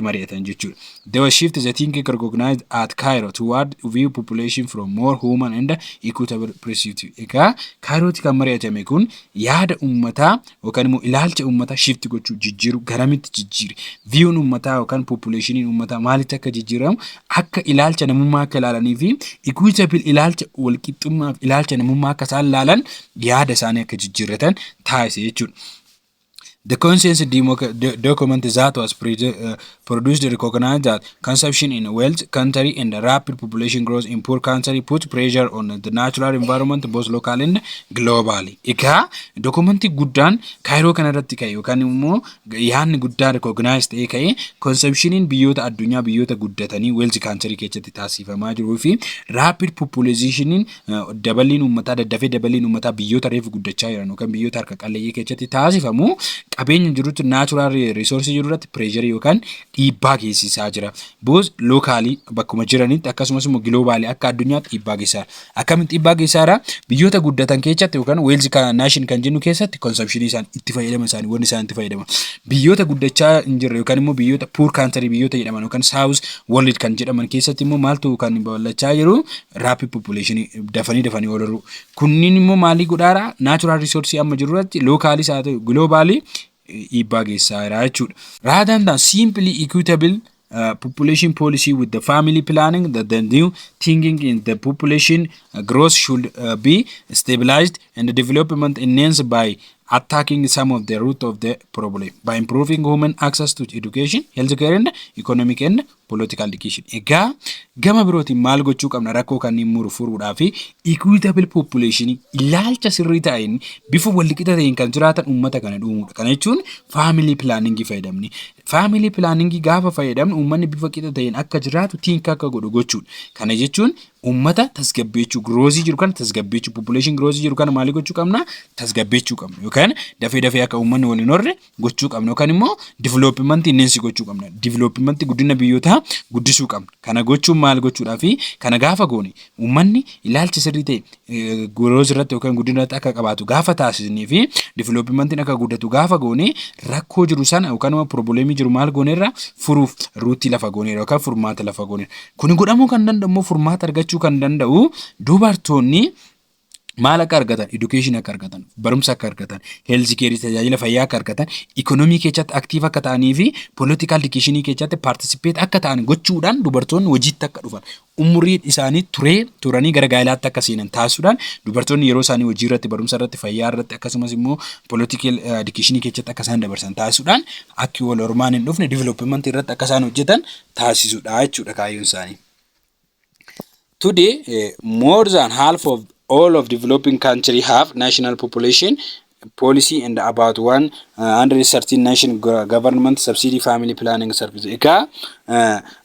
mari'atan jechuudha. They will shift the thinking recognized at Cairo toward view population from more human and equitable perspective. Egaa Cairootti kan mari'atame kun yaada uummataa yookaan immoo ilaalcha uummataa shift gochuu jijjiiru garamitti jijjiiri. Viewun uummataa yookaan populationiin uummataa maalitti akka jijjiiramu akka ilaalcha namummaa akka ilaalanii fi equitable ilaalcha walqixxummaa fi ilaalcha namummaa akka isaan ilaalan yaada isaanii akka jijjiirratan taasise jechuudha. The consensus document that was produced recognized that consumption in wealth country and rapid population growth in poor country put pressure on the natural environment both locally and globally. Egaa documentii guddaan Cairo kanarratti ka'e yookaan immoo yaadni guddaan recognized ta'ee ka'e consumptioniin biyyoota addunyaa biyyoota guddatanii wealth country keessatti taasifamaa jiruu fi rapid populationiin dabaliin uummataa daddafee dabaliin uummataa biyyoota reefu guddachaa jiran yookaan biyyoota harka qalleeyyii keessatti taasifamu qabeenya jirutti natural resource jirutti pressure yookaan dhiibbaa geessisaa jira. Boos locally bakkuma jiranitti akkasumas immoo globally akka addunyaatti dhiibbaa geessisaa. Akkamitti dhiibbaa geessisaa biyyoota guddatan keessatti yookaan wealth nation kan jennu keessatti consumption isaan itti fayyadaman isaanii wanni isaan itti fayyadaman. Biyyoota guddachaa hin jirre yookaan immoo biyyoota poor country biyyoota jedhaman yookaan south world kan jedhaman keessatti immoo maaltu kan bal'achaa jiru rapid population dafanii ooluru. Kunniin immoo maalii godhaara natural resource amma jirutti locally isaa ta'u globally dhiibbaa geessisaa jira jechuudha. Rather than simply equitable population policy with the family planning, that the new thinking in the population growth should be stabilized and the development enhanced by attacking some of the root of the problem by improving human access to education, healthcare and economic and political education. Egaa gama birootiin maal gochuu qabna rakkoo kanneen furuudhaa fi equitable population ilaalcha sirrii ta'een bifa walqixa ta'een kan jiraatan uummata kana dhuumuudha. Kana jechuun family planning fayyadamni. Family planning gaafa fayyadamnu uummanni bifa qixa ta'een akka jiraatu think akka godhu gochuudha. Kana jechuun uummata tasgabbeechuu growth jiru kan tasgabbeechuu population growth jiru kan maal gochuu qabna tasgabbeechuu qabna yookaan dafee akka uummanni waliin horre gochuu qabna yookaan immoo development inensi gochuu qabna. Development guddina biyyoota guddisuu qabna. Kana gochuun maal gochuudhaa fi kana gaafa goone uummanni ilaalcha sirrii ta'e growth irratti yookaan guddina irratti akka qabaatu gaafa taasisnee fi development akka guddatu gaafa goone rakkoo jiru sana yookaan immoo problem jiru maal gooneerra furuuf ruutii lafa gooneerra yookaan furmaata lafa gooneerra. Kun godhamuu kan danda'u furmaata argachuu kan danda'u dubartoonni maal akka argatan education akka argatan barumsa akka argatan health care tajaajila fayyaa akka argatan economy keessatti active akka ta'anii fi political education keessatti participate akka ta'an gochuudhaan dubartoonni hojiitti akka dhufan umurii isaanii turanii gara gaa'elaatti akka seenan taasisuudhaan dubartoonni yeroo isaanii hojii irratti barumsa irratti fayyaa irratti akkasumas immoo political education keessatti akka isaan dabarsan taasisuudhaan akka wal hormaan hin dhufne development irratti akka isaan hojjetan taasisuudha jechuudha kaayyoon isaanii. Today, more than half of all of developing countries have national population policy and about 113 nation government subsidy family planning service. Egaa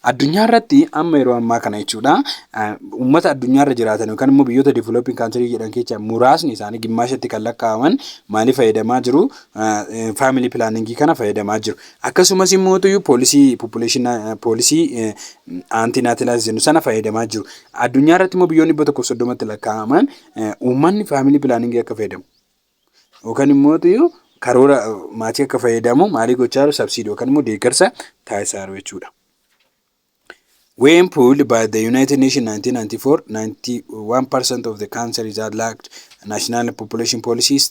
addunyaa irratti amma yeroo ammaa kana jechuudha uummata addunyaa irra jiraatan yookaan immoo biyyoota developing country jedhan keessaa muraasni isaanii gimmaashatti kan lakkaa'aman maaliif fayyadamaa jiru family planning kana fayyadamaa jiru. Akkasumas immoo policy population policy anti-natalist jennu sana fayyadamaa jiru. Addunyaa irratti immoo biyyoonni 130tti lakkaa'aman uummanni family planning akka fayyadamu yookaan immoo karoora maatii akka fayyadamu maalii gochaa jiru subsidy yookaan immoo deeggarsa taasisaa jiru jechuudha. When pulled by the United Nations 1994, 91% of the countries that lacked national population policies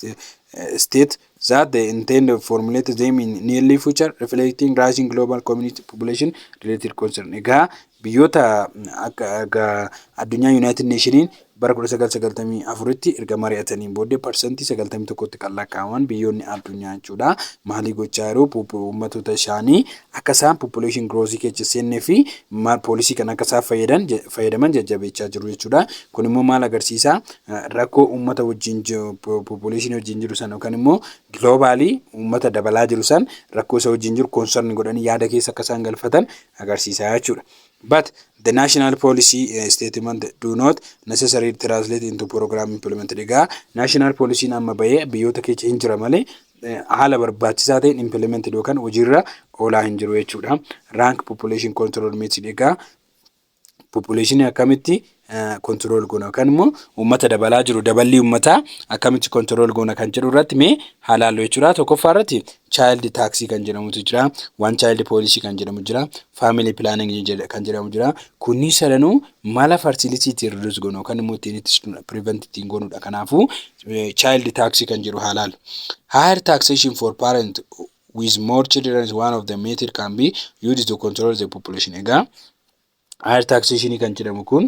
state that they intend to formulate them in nearly future, reflecting rising global community population related concern. Egaa biyyoota akka addunyaa United Nations bara 1994tti erga mari'ataniin booddee parsantii 91tti kan lakkaa'aman biyyoonni addunyaa jechuudha. Maalii gochaa jiru uummattoota isaanii akka isaan population growth keessa seennee fi poolisii kan akka isaan fayyadaman jajjabeechaa jiru jechuudha. Kun immoo maal agarsiisa? Rakkoo uummata wajjin population wajjin jiru san yookaan immoo globally uummata dabalaa jiru san rakkoo isa wajjin jiru concern godhanii yaada keessa akka isaan galfatan agarsiisa jechuudha. But the national policy statement do not necessarily translate into program implemented. Egaa national policy amma bahee biyyoota keessa hin jira malee haala barbaachisaa ta'een implemented yookaan hojiirra oolaa hin jiru jechuudha. Rank population control method. Egaa population akkamitti control goona yookaan immoo uummata dabalaa jiru daballi uummataa akkamitti control goona kan jedhu irratti mee haalaaloo jechuudha. Tokkoffaa irratti child tax kan jedhamutu jira, one child policy kan jedhamu jira, family planning kan jedhamu jira. Kunni sadanuu mala fertility reduce goona yookaan immoo ittiin prevent ittiin goonudha. Kanaafuu child tax kan jedhu haalaalu. Higher taxation for parent with more children is one of the method can be used to control the population. Egaa higher taxation kan jedhamu kun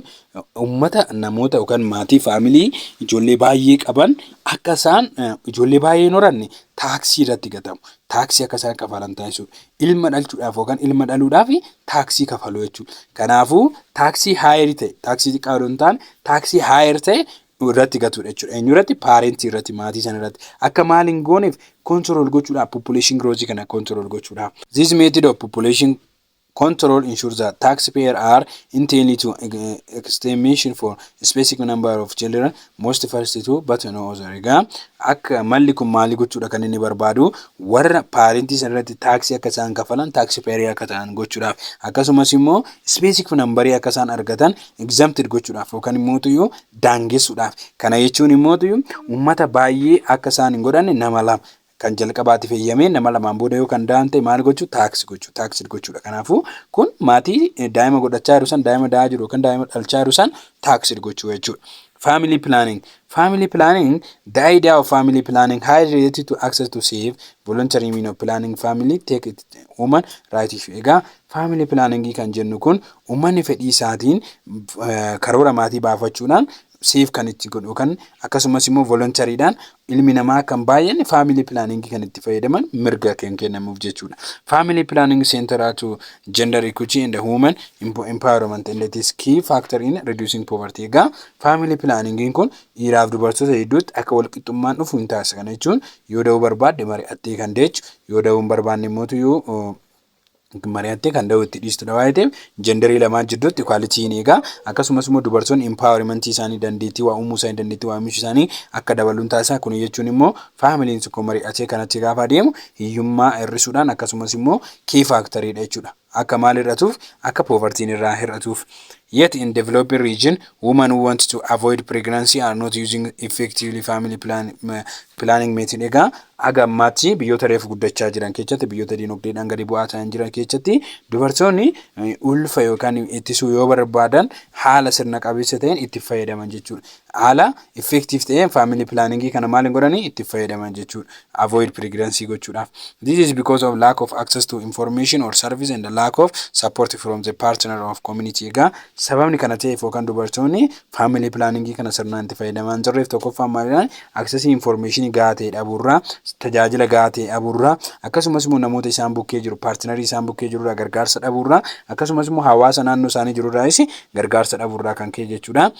uummata namoota yookaan maatii family ijoollee baay'ee qaban akka isaan ijoollee baay'ee hin horanne taaksii irratti gatamu. Taaksii akka isaan kafalan taasisuudha. Ilma dhalchuudhaaf yookaan ilma dhaluudhaaf taaksii kafalu jechuudha. Kanaafuu taaksii higher ta'e taaksii xiqqaa yoo ta'an taaksii higher ta'e irratti gatuudha jechuudha. Eenyu irratti? Parent irratti, maatii sana irratti. Akka maal hin gooneef control gochuudhaaf population growth kana control gochuudhaaf. This method of population control ensures that taxpayers are intended to estimation for a specific number of children, most first two, but no other. Egaa akka malli kun maali gochuudha kan inni barbaadu warra parentii sanarratti taaksii akka isaan kafalan taxpayer akka ta'an gochuudhaaf akkasumas immoo specific number akka isaan argatan exempted gochuudhaaf yookaan immoo daangessuudhaaf. Kana jechuun immoo uummata baay'ee akka isaan hin godhanne nama lama kan jalqabaatti fayyamee nama lamaan booda yoo kan daante maal gochuu taaks gochuudha. Kanaafuu kun maatii daa'ima godhachaa jiru san daa'ima da'aa jiru kan daa'ima dhalchaa jiru san taaks gochuu jechuudha. Family planning. Family planning, the idea of family planning highly related to access to safe, voluntary means of planning family, take it woman right issue. Egaa family planning kan jennu kun uummanni fedhii isaatiin karoora maatii baafachuudhaan safe kan itti godhu yookaan akkasumas immoo voluntaryidhaan ilmi namaa kan baay'een family planning kan itti fayyadaman mirga kan kennamuuf jechuudha. Family planning centered to gender equity and women empowerment and it is key factor in reducing poverty. Egaa family planning kun dhiiraaf dubartoota hedduutti akka wal qixxummaan dhufu hin taasisa. Kana jechuun yoo da'uu barbaadde mari'attee kan deechu yoo da'uu hin barbaanne immoo mari'attee kan da'uu itti dhiistudha waa'ee ta'eef jendarii lamaan jidduutti equality ni egaa akkasumas immoo dubartoonni empowerment isaanii dandeettii waa uumuu isaanii dandeettii waa oomishuu isaanii akka dabaluun taasisa. Kun jechuun immoo faamiliin tokko mari'atee kanatti gaafa adeemu hiyyummaa hir'isuudhaan akkasumas immoo key factoryidha jechuudha. Akka maal hir'atuuf akka povertiin irraa hir'atuuf. Yet in developing region, women who want to avoid pregnancy are not using effectively family planning method. Egaa agammaatti biyyoota reefu guddachaa jiran keessatti biyyoota dinagdeedhaan gadi bu'aa ta'an jiran keessatti dubartoonni ulfa yookaan ittisuu yoo barbaadan haala sirna qabeessa ta'een itti fayyadaman jechuudha. haala effective ta'een family planning kana maal godhanii itti fayyadaman jechuudha. Avoid pregnancy gochuudhaaf. This is because of lack of access to information or service and the lack of support from the partner of community. Egaa sababni kana ta'eef yookaan dubartoonni family planning kana sirnaan itti fayyadaman jirreef tokkoffaa maalidhaan access information gahaa ta'e dhabuurraa, tajaajila gahaa ta'e dhabuurraa, akkasumas immoo namoota isaan bukkee jiru partnerii isaan bukkee jirurraa gargaarsa dhabuurraa, akkasumas immoo hawaasa naannoo isaanii jirurraas gargaarsa dhabuurraa kan ka'e jechuudha.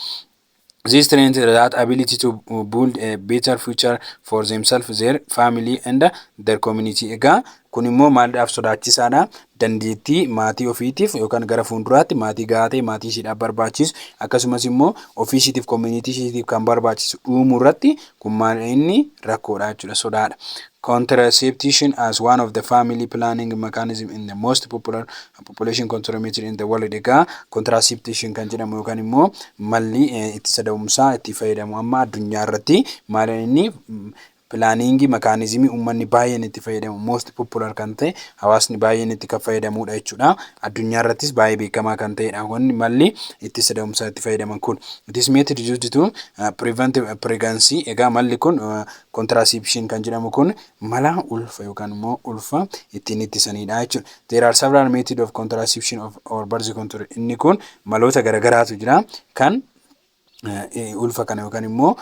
This strengthens that ability to build a better future for themselves, their family and their community. Egaa kun immoo maaliidhaaf sodaachisaadha? Dandeettii maatii ofiitiif yookaan gara fuulduraatti maatii gahaa ta'e maatii ishiidhaaf barbaachisu akkasumas immoo ofii ishiitiif community ishiitiif kan barbaachisu uumuu irratti kun maal inni rakkoodha jechuudha, sodaadha. Contraception as one of the family planning mechanism in the most popular population control method in the world. Egaa contraception kan jedhamu yookaan immoo malli ittisa da'umsaa itti fayyadamu amma addunyaa irratti maal inni planning mechanism uummanni baay'een itti fayyadamu most popular kan ta'e hawaasni baay'een itti kan fayyadamudha jechuudha. Addunyaa irrattis baay'ee beekamaa kan ta'edha. Wanni malli ittisa da'umsaa itti fayyadaman kun it is method used to prevent pregnancy. Egaa malli kun contraception kan jedhamu kun mala ulfa yookaan immoo ulfa ittiin ittisanidha jechuudha. There are several methods of contraception or birth control. Inni kun maloota garagaraatu jira kan ulfa kana yookaan immoo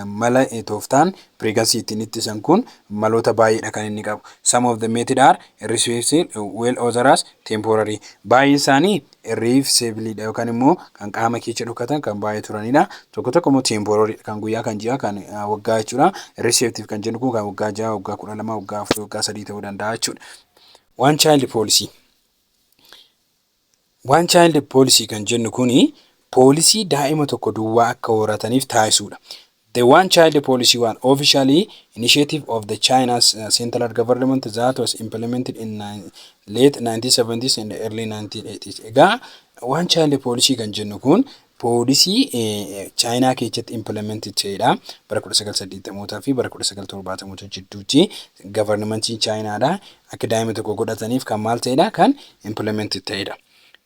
mala tooftaan pregnancy ittiin ittisan kun maloota baay'eedha kan inni qabu. Some of the methods are irreversible, well others temporary. Baay'een isaanii irreversible yookaan immoo kan qaama keessa dhokatan kan baay'ee turanidha. Tokko tokko immoo temporary kan guyyaa kan ji'a kan waggaa jechuudha. Irreversible kan jennu kun kan waggaa 6, waggaa 12, waggaa 4, waggaa 3 ta'uu danda'a jechuudha. One child policy. One child policy kan jennu kuni poolisii daa'ima tokko duwwaa akka horataniif taasisuudha. The one child policy was officially initiative of the China's central government that was implemented in late 1970s and early 1980s. Egaa one child policy kan jennu kun poolisii China keessatti implemented ta'edha. Bara 1980 fi bara 1970 jidduutti governmentiin Chinaadha akka daa'ima tokko godhataniif kan maal ta'edha kan implemented ta'edha.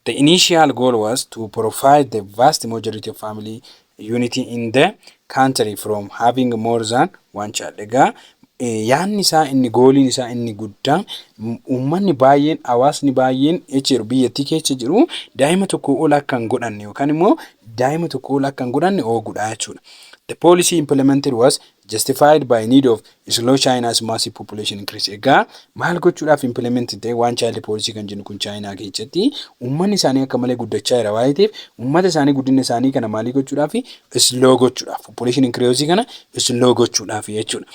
The initial goal was to provide the vast majority of family unity in the country from having more than one child. Egaa yaanni isaa inni gooliin isaa inni guddaan uummanni baay'een hawaasni baay'een jechuudha biyyattii keessa jiru daa'ima tokko ol akka hin godhanne yookaan immoo daa'ima tokko ol akka hin godhanne oogudha jechuudha. The policy implemented was justified by need of slow China's massive population increase. Egaa maal gochuudhaaf implemented ta'e one child policy kan jennu kun China keessatti uummanni isaanii akka malee guddachaa jira waan ta'eef uummata isaanii guddina isaanii kana maalii gochuudhaaf slow gochuudhaaf population increase kana slow gochuudhaaf jechuudha.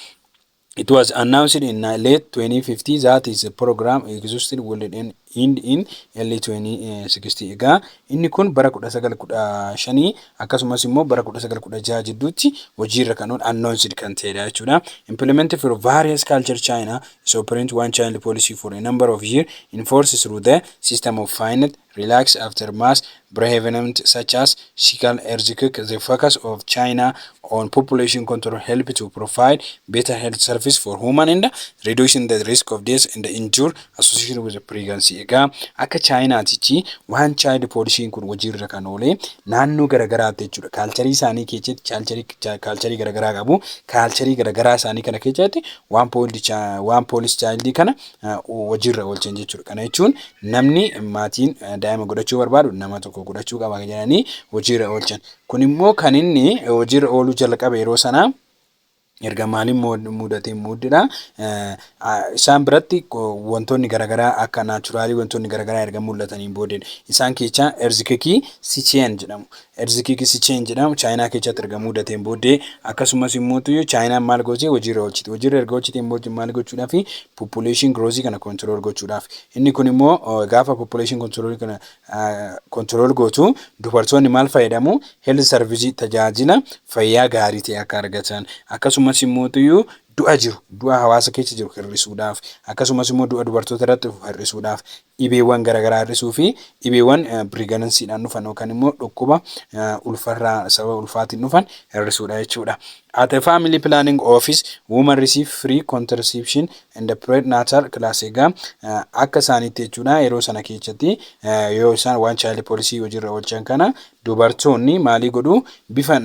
It was announced in late 2050 that is a program existed will end in early 2060. Egaa inni kun bara 1915 akkasumas immoo bara 1916 jidduutti hojiirra kan announced kan ta'edha jechuudha. Implemented for various culture China is operating one child policy for a number of years enforced through the system of finite relax after mass bereavement such as Sikal earthquake. The focus of China on population control help to provide better health service for human and reducing the risk of death and the injury associated with the pregnancy. Egaa akka China tichi one child policy kun hojiirra kan oole naannoo garagaraatti jechuudha. Kaalcharii isaanii keessatti kaalcharii garagaraa qabu. Kaalcharii garagaraa isaanii kana keessatti one police child kana hojiirra oolchan jechuudha. Kana jechuun namni maatiin daa'ima godhachuu barbaadu nama tokko godhachuu qaba jedhanii hojiirra oolchan. Kun immoo kan inni hojiirra ooluu jalqabe yeroo sana erga maaliin mudatee muddira isaan biratti wantoonni garagaraa akka naturally wantoonni garagaraa erga mul'atanii boodeen isaan keessaa erzikiki sicheen jedhamu. Erzikiki sicheen jedhamu China keessatti erga mudatee boodee akkasumas immoo China maal gootee hojiirra oolchite. Hojiirra erga oolchitee boodee maal gochuudhaaf population growth kana control gochuudhaaf. Inni kun immoo gaafa population control kana control gootu dubartoonni maal fayyadamu health service tajaajila fayyaa gaarii ta'e akka argatan akkasumas immoo du'a jiru du'a hawaasa keessa jiru hir'isuudhaaf akkasumas immoo du'a dubartoota irratti hir'isuudhaaf dhibeewwan garagaraa hir'isuu fi dhibeewwan pregnancy dhaan dhufan yookaan immoo dhukkuba ulfarraa sababa ulfaatiin dhufan hir'isuudha jechuudha. At a family planning office, women receive free contraception and the prenatal class. Egaa akka isaaniitti jechuudha yeroo sana keessatti yoo isaan waan child policy hojiirra oolchan kana dubartoonni maalii godhu bifa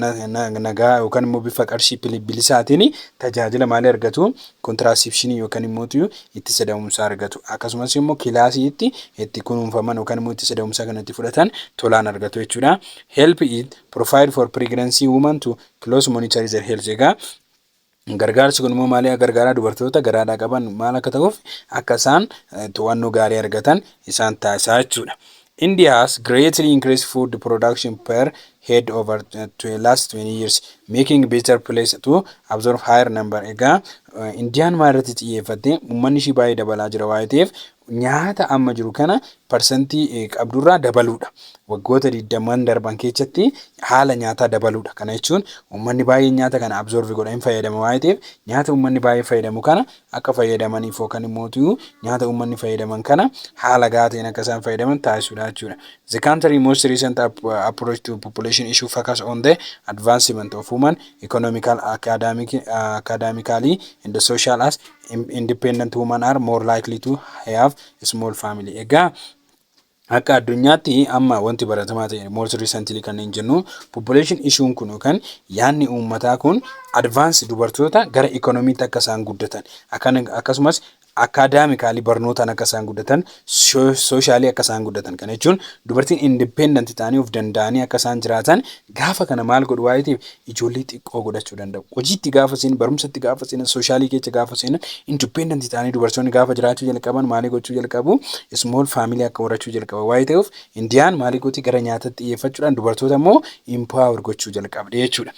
nagaa yookaan immoo bifa qarshii bilisaatiin tajaajila maalii argatu contraception yookaan immoo ittisa da'umsaa argatu. Akkasumas immoo kilaasiitti itti kunuunfaman yookaan immoo ittisa da'umsaa kanatti fudhatan tolaan argatu jechuudha. Help it provide for pregnancy women to close monitor their health. Egaa gargaarsi kun immoo maalii gargaaraa dubartoota garaadhaa qaban maal akka ta'uuf akka isaan to'annoo gaarii argatan isaan taasisaa jechuudha. India has greatly increased food production per head over to last 20 years, making better place to absorb higher number. Egaa Indiyaan maalirratti xiyyeeffatte uummanni ishii baay'ee dabalaa jira waan ta'eef nyaata amma jiru kana parsantii qabdurraa dabaluudha. Waggoota 20 darban keessatti haala nyaataa dabaluudha. Kana jechuun uummanni baay'ee nyaata kana absorb godhan fayyadama waan ta'eef nyaata uummanni baay'ee fayyadamu kana akka fayyadamaniif yookaan immoo nyaata uummanni fayyadaman kana haala gahaa ta'een akka isaan fayyadaman taasisuudha jechuudha. The country most recent approach to population issue focus on the advancement of women economical, academically and the social as independent women are more likely to have a small family. Egaa akka addunyaatti amma wanti baratamaa ta'e most recently kan jennu population issue kun yookaan yaanni uummataa kun advance dubartoota gara economiitti akka isaan guddatan akkasumas academically barnootaan akka isaan guddatan socially akka isaan guddatan kana jechuun dubartiin independent ta'anii of danda'anii akka isaan jiraatan gaafa kana maal godhu waayitiif ijoollee xiqqoo godhachuu danda'u. Hojiitti gaafa seen barumsatti gaafa seen socially keessa gaafa seen independent ta'anii dubartoonni gaafa jiraachuu jalqaban maalii gochuu jalqabu small family akka horachuu jalqaba waayee ta'uuf Indiyaan maalii gooti gara nyaatatti xiyyeeffachuudhaan dubartoota immoo empower gochuu jalqabde jechuudha.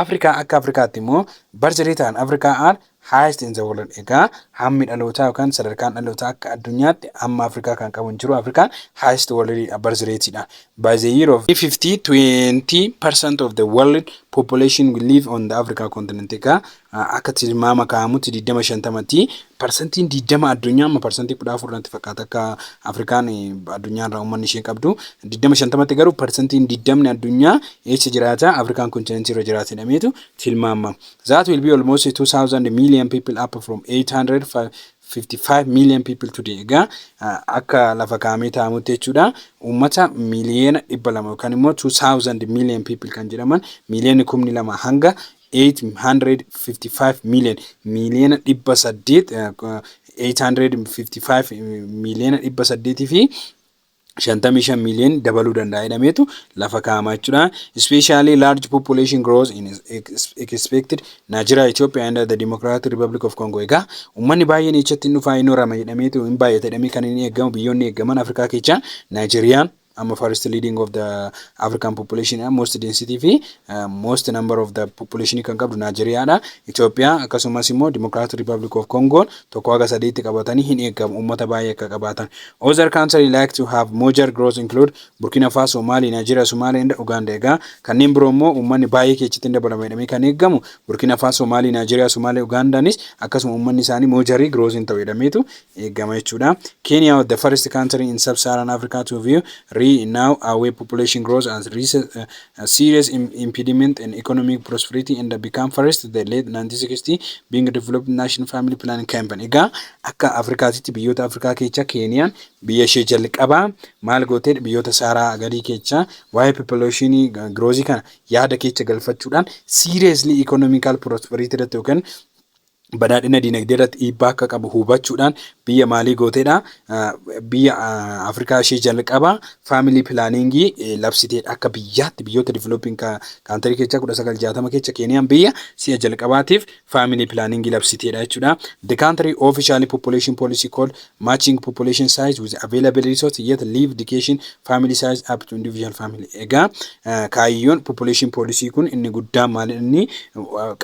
Afrikaa akka Afrikaatti immoo birth rate ta'an Afrikaa highest in the world. Egaa hammi dhalootaa yookaan sadarkaan dhalootaa akka addunyaatti amma Afrikaa kan qabu jiru Afrikaan highest world birth rate dha. By the year of 50, 20% of the world population will live on the Africa continent. Egaa akka tilmaama kaa'amutti 25tti parsantiin 20 addunyaa amma parsantii 14tti fakkaata akka Afrikaan addunyaarraa uummanni ishee qabdu 25tti garuu parsantiin 20 addunyaa eessa jiraata Afrikaan continent irra jiraata jedhameetu tilmaamama. That will be almost 2000 million people up from 855 million people today. Egaa akka lafa kaa'amee taa'amutti jechuudha uummata miliyoona 200 yookaan immoo 2000 million people kan jedhaman miliyoona 12 hanga 855 million miliyoona 855 miliyoona 800 fi 55 million dabaluu danda'a jedhameetu lafa kaa'amaa jechuudha. Especially large population growth is expected Nigeria, Ethiopia and the Democratic Republic of Congo. Egaa uummanni baay'een ichatti dhufaa inni horama jedhameetu hin baay'atadhamee kan inni eegamu biyyoonni eegaman Afrikaa keessaa Nigeriyaan I'm a first leading of the African population, most density fi most number of the population kan qabdu Nigeria, Ethiopia, akkasumas immoo Democratic Republic of Congo tokko haga sadeetti qabatanii hin eegamu uummata baay'ee akka qabaatan. Other countries like to have major growth include Burkina Faso, Mali, Nigeria, Somalia and Uganda. Egaa kanneen biroo immoo uummanni baay'ee keessatti dabalama jedhamee kan eegamu Burkina Faso, Mali, Nigeria, Somalia, Ugandaanis akkasuma uummanni isaanii major growth hin ta'u jedhameetu eegama jechuudha. Kenya was the first country in sub-Saharan Africa to view now our population grows as a serious impediment in economic prosperity and become first the late 1960 being a developed national family planning campaign. Egaa akka Afrikaatti biyyoota Afrikaa keessaa Keeniyaan biyya ishee jalqabaa maal gootee biyyoota Saaraa gadii keessaa waa'ee population growth kana yaada keessa galfachuudhaan seriously economical prosperity irratti yookaan badhaadhina dinagdee irratti dhiibbaa akka qabu hubachuudhaan biyya maalii gooteedha biyya Afrikaa ishee jalqabaa family planning labsitee akka biyyaatti biyyoota developing country keessaa 1960 keessaa Keeniyaan biyya si'a jalqabaatiif family planning labsiteedha jechuudha. The country officially population policy called matching population size with available resources yet leave education family size up to individual family. Egaa kaayyoon population policy kun inni guddaa maal inni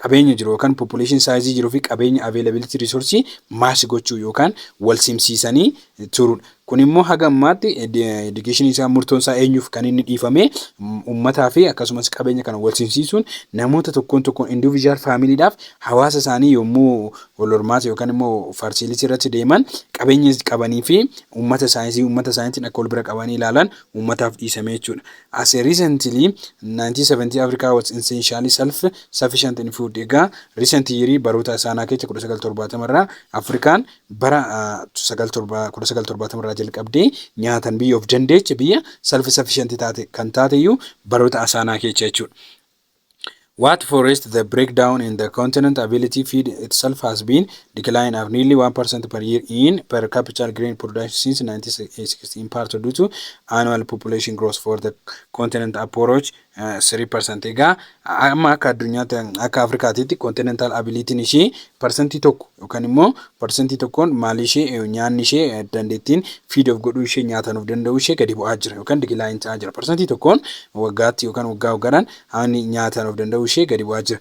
qabeenya jiru yookaan population size jiru fi qabeenya availability resource maas gochuu yookaan wal simsiisanii turuudha. Kun immoo haga ammaatti education isaa murtoon isaa eenyuuf kan inni dhiifame uummataa fi akkasumas qabeenya kana wal simsiisuun namoota tokkoon individual faamiliidhaaf hawaasa isaanii yommuu wal hormaata yookaan immoo farsiilisii irratti deeman qabeenya qabanii fi uummata isaaniitiin akka wal bira qabanii ilaalan uummataaf dhiisame jechuudha. As recently 1970 Africa was essentially self-sufficient in food. Egaa recent year baroota isaanii keessa 1970 irraa Afrikaan bara 1970 irraa jalqabdee nyaatan biyya of dandeeche biyya self-sufficient taate kan taate iyyuu baroota isaanii keessa jechuudha. What forest the breakdown in the continent ability feed itself has been declined of nearly 1% per year in per capita grain production since 1960, in part due to annual population growth for the continent approach 3%. Egaa amma akka addunyaatti akka Afrikaatitti continental ability ishee percentii tokko yookaan immoo percentii tokkoon maal ishee nyaanni ishee dandeettiin feed of godhuu ishee nyaataan of danda'uu ishee gadi bu'aa jira yookaan decline ta'aa jira. Percentii tokkoon waggaatti yookaan waggaa waggaadhaan haani nyaataan of danda'uu ishee gadi bu'aa jira.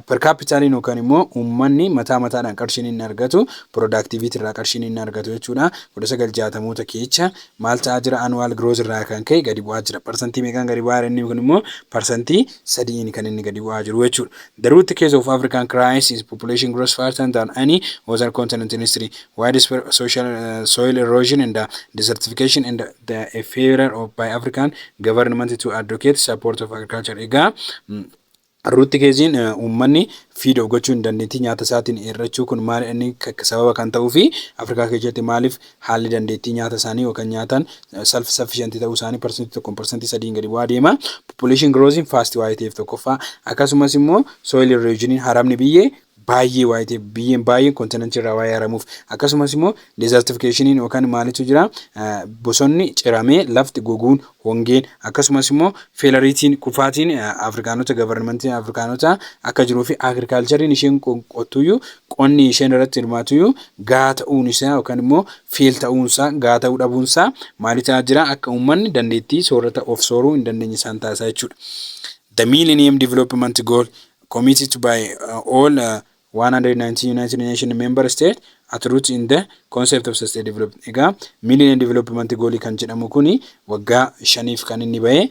Per capitaliin yookaan immoo uummanni mataadhaan qarshiin inni argatu productivity irraa qarshiin inni argatu jechuudha. 1960moota keessa maal ta'aa jira annual growth irraa kan ka'e gadi bu'aa jira. Percentii meeqaan gadi bu'aa inni kun immoo percentii 3 kan inni gadi bu'aa jiru jechuudha. The root cause of African crisis is population growth faster than any other continent in history. Widespread soil erosion and desertification and the failure of by African government to advocate support of agriculture. Egaa Ruutti keessiin uummanni feed of gochuu hin dandeettii nyaata isaatiin irrachuu kun maal inni sababa kan ta'uu fi Afrikaa keessatti maaliif haalli dandeettii nyaata isaanii yookaan nyaataan self sufficient ta'uu isaanii percentii 1% gadi bu'aa deema. Population growth fast waa'ee ta'eef tokkoffaa akkasumas immoo soil erosion haramni biyyee baay'ee waa'ee ta'eef biyyeen baay'een kontinentii irraa waa'ee haramuuf akkasumas immoo desertification yookaan maalitu jira bosonni ciramee lafti goguun hongeen akkasumas immoo feelariitiin kufaatiin Afrikaanota governmentii Afrikaanota akka jiruu fi agriculturein isheen qottuyyuu qonni isheen irratti hirmaatuyyuu gaa ta'uun isaa yookaan immoo feel ta'uunsaa gaa ta'uu dhabuunsaa maalitaa jira akka uummanni dandeettii soorata of sooruu hin dandeenye isaan taasisaa jechuudha. The Millennium Development Goal committed by all 190 United Nations member states at root in the concept of sustainable development. Egaa Millennium Development Goal kan jedhamu kuni waggaa 5 kan inni ba'e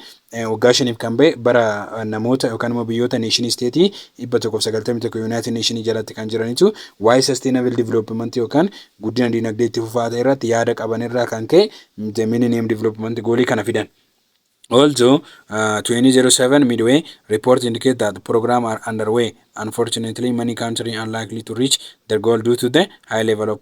waggaa 5 kan ba'e bara namoota yookaan immoo biyyoota nation state 191 United Nations jalatti kan jiranitu waa'ee sustainable development yookaan guddina dinagdee itti fufaa ta'e irratti yaada qaban irraa kan ka'e the Millennium Development Goal kana fidan. Also, 2007 Midway report indicate that the program are underway. Unfortunately, many countries are unlikely to reach their goal due to the high level of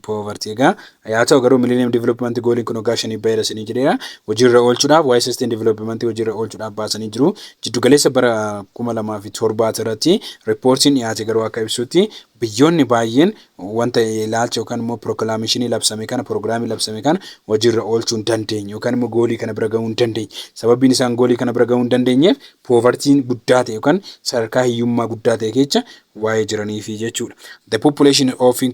poverty. Egaa yaa ta'u garuu Millennium Development Goal kun waggaa 5 baay'isanii jireera. Hojiirra oolchuudhaaf waa'ee sustainable development hojiirra oolchuudhaaf baasanii jiru. Jiddu galeessa bara 2007 irratti reportiin dhiyaate garuu akka ibsutti biyyoonni baay'een wanta ilaalcha yookaan immoo proclamationii labsame kana programii labsame kana hojiirra oolchuu hin dandeenye yookaan immoo goolii kana bira gahuu hin dandeenye. Sababiin isaan goolii kana bira gahuu hin dandeenyeef povertiin guddaa ta'e yookaan sadarkaa hiyyummaa guddaa ta'e keessa waa'ee jiranii fi jechuudha. The population often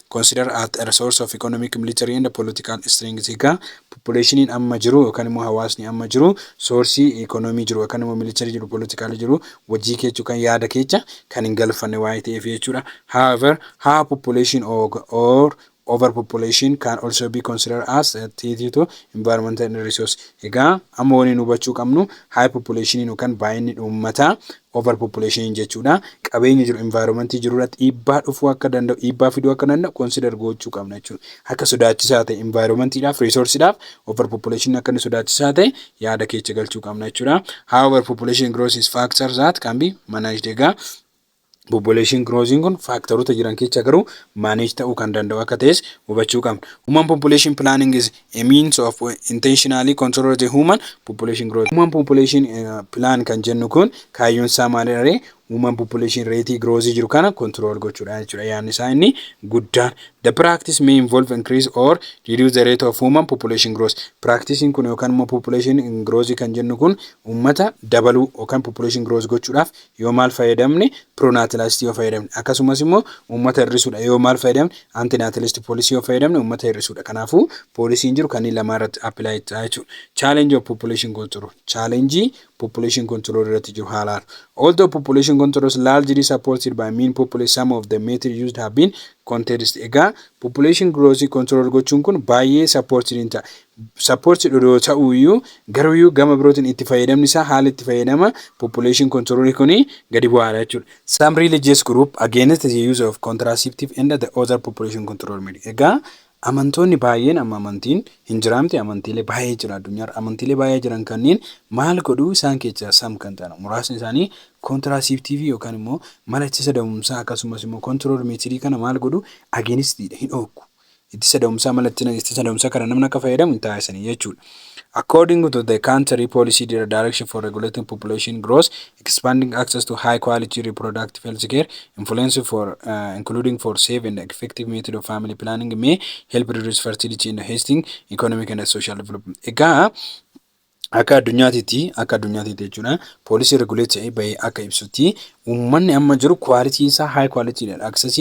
considered as a resource of economic, military and political strength. Egaa populationiin amma jiru yookaan immoo hawaasni amma jiru soorsii economy jiru yookaan immoo military jiru political jiru wajjii keessa kan yaada keessa kan hin galfanne waa'ee ta'eef jechuudha. However, high population or overpopulation can also be considered as a threat to environmental and resource. Egaa amma waliin hubachuu qabnu high population yookaan baay'inni uummataa overpopulation jechuudha. Qabeenya jiru environment jiruudhaatti dhiibbaa dhufuu akka danda'u dhiibbaa fiduu akka danda'u consider gochuu qabna jechuudha. Akka sodaachisaa ta'e environmentidhaaf resourceidhaaf overpopulation akka inni sodaachisaa ta'e yaada keessa galchuu qabna jechuudha. However, population growth is factors that can be managed. Egaa population growing kun faaktaroota jiran keessa garuu manage ta'uu kan danda'u akka ta'es hubachuu qabna. Human population planning is a means of intentionally control the human population growth. Human population plan kan jennu kun kaayyoon isaa maalidha? Human population rate growth jiru kana control gochuudha jechuudha. Yaanni isaa inni guddaan. The practice may involve increase or reduce the rate of human population growth. Practicing kun yookaan immoo population growth kan jennu kun uummata dabaluu yookaan population growth gochuudhaaf yoo maal fayyadamne pro-natalist yoo fayyadamne akkasumas immoo uummata hir'isuudha yoo maal fayyadamne anti-natalist policy yoo fayyadamne uummata hir'isuudha. Kanaafuu poolisiin jiru kan lama irratti apply ta'aa jechuudha. Challenge of population control. Challenge population control irratti jiru haalaan. Although population control is largely supported by mean population. Some of the methods used have been contest. Egaa population growth control gochuun kun baay'ee supported hin ta'a. Supported yoo ta'uyyuu garuyyuu gama birootiin itti fayyadamni isaa haala itti fayyadama population control kuni gadi bu'aadha jechuudha. Some religious group against the use of contraceptive and the other population control method. Egaa amantoonni baay'een amma amantiin hin jiraamte amantiilee baay'ee jira addunyaarra amantiilee baay'ee jiran kanneen maal godhuu isaan keessaa sam kan ta'an muraasni isaanii contraceptive yookaan immoo mala ittisa da'umsaa akkasumas immoo control method kana maal godhuu against hin dhowwu. Ittisa da'umsaa mala ittisa da'umsaa kana namni akka fayyadamu hin taasisanii jechuudha. According to the country policy direction for regulating population growth, expanding access to high quality reproductive health care, influence for including for safe and effective method of family planning may help reduce fertility and hastening economic and social development. Egaa akka addunyaatiitti jechuudha poolisii regulate bahee akka ibsutti uummanni amma jiru quality isaa high quality dha access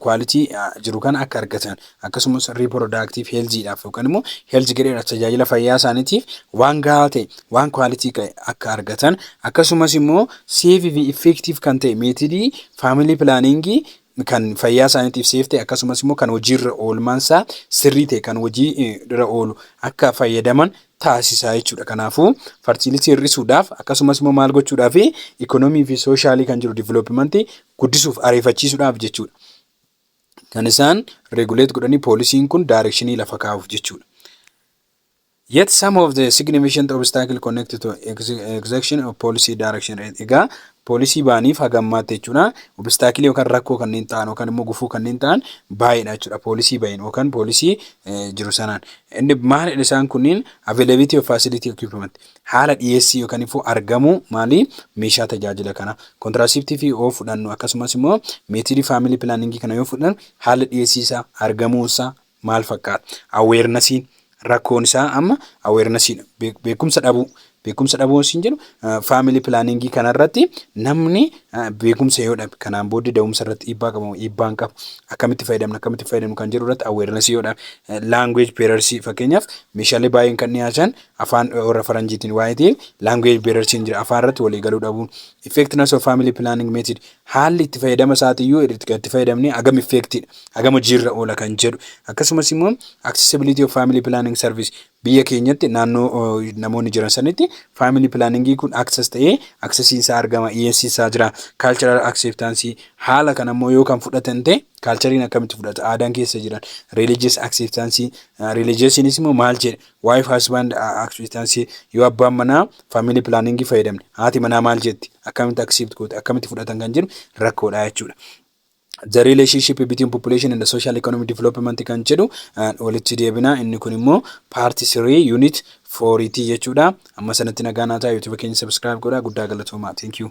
quality jiru kan akka argatan akkasumas reproductive health dhaaf yookaan immoo health care tajaajila fayyaa isaaniitiif waan gahaa ta'e waan quality akka argatan akkasumas immoo safe fi effective kan ta'e method family planning kan fayyaa isaaniitiif safe ta'e akkasumas immoo kan hojiirra oolmaansaa sirrii ta'e kan hojii irra oolu akka fayyadaman taasisaa jechuudha. Kanaafuu fertility hir'isuudhaaf akkasumas immoo maal gochuudhaaf economy fi socially kan jiru development guddisuuf ariifachiisuudhaaf jechuudha. Kan isaan regulate godhanii poolisiin kun directionii lafa kaa'uuf jechuudha. Yet some of the significant obstacles connected to execution of policy direction. Egaa poolisii baaniif hagammaatti jechuudha. Obstacle yookaan rakkoo kanneen ta'an yookaan immoo gufuu kanneen ta'an baay'eedha jechuudha. Poolisii bahin yookaan poolisii jiru sanaan. Inni maalidha isaan kunniin availability of facility equipment. Haala dhiyeessii yookaan immoo argamuu maali meeshaa tajaajila kana. Contraceptive yoo fudhannu akkasumas immoo method family planning kana yoo fudhannu haala dhiyeessii isaa argamuu isaa maal fakkaata? Awarenessiin rakkoon isaa amma awareness beekumsa dhabuu siin jedhu family planning kana irratti namni beekumsa yoo dhabe kanaan booddee da'umsa irratti dhiibbaan qabu akkamitti fayyadamnu kan jedhu irratti awareness yoo dhabe language barriers fakkeenyaaf meeshaalee baay'een kan dhiyaatan afaan warra faranjiitiin waa'ee ta'e language barriers jira afaan irratti walii galuu dhabuun effectiveness of family planning method haalli itti fayyadama isaatiiyyuu itti fayyadamnee agam effective agam hojiirra oola kan jedhu akkasumas immoo accessibility of family planning service biyya keenyatti naannoo namoonni jiran sanitti family planning kun access ta'ee access isaa argama ESC isaa jira cultural acceptance haala kana immoo yoo kan fudhatan ta'e culturein akkamitti fudhata aadaan keessa jiran religious acceptance religiousnis immoo maal jedhe wife husband acceptance yoo abbaan manaa family planning fayyadamne haati manaa maal jetti akkamitti accept goote akkamitti fudhatan kan jedhu rakkoodha jechuudha. The relationship between population and the social economic development kan jedhu walitti deebina inni kun immoo part 3 unit 4 jechuudha. Amma sanatti nagaa naa ta'aa YouTube keenya subscribe godhaa guddaa galatoomaa. Thank you.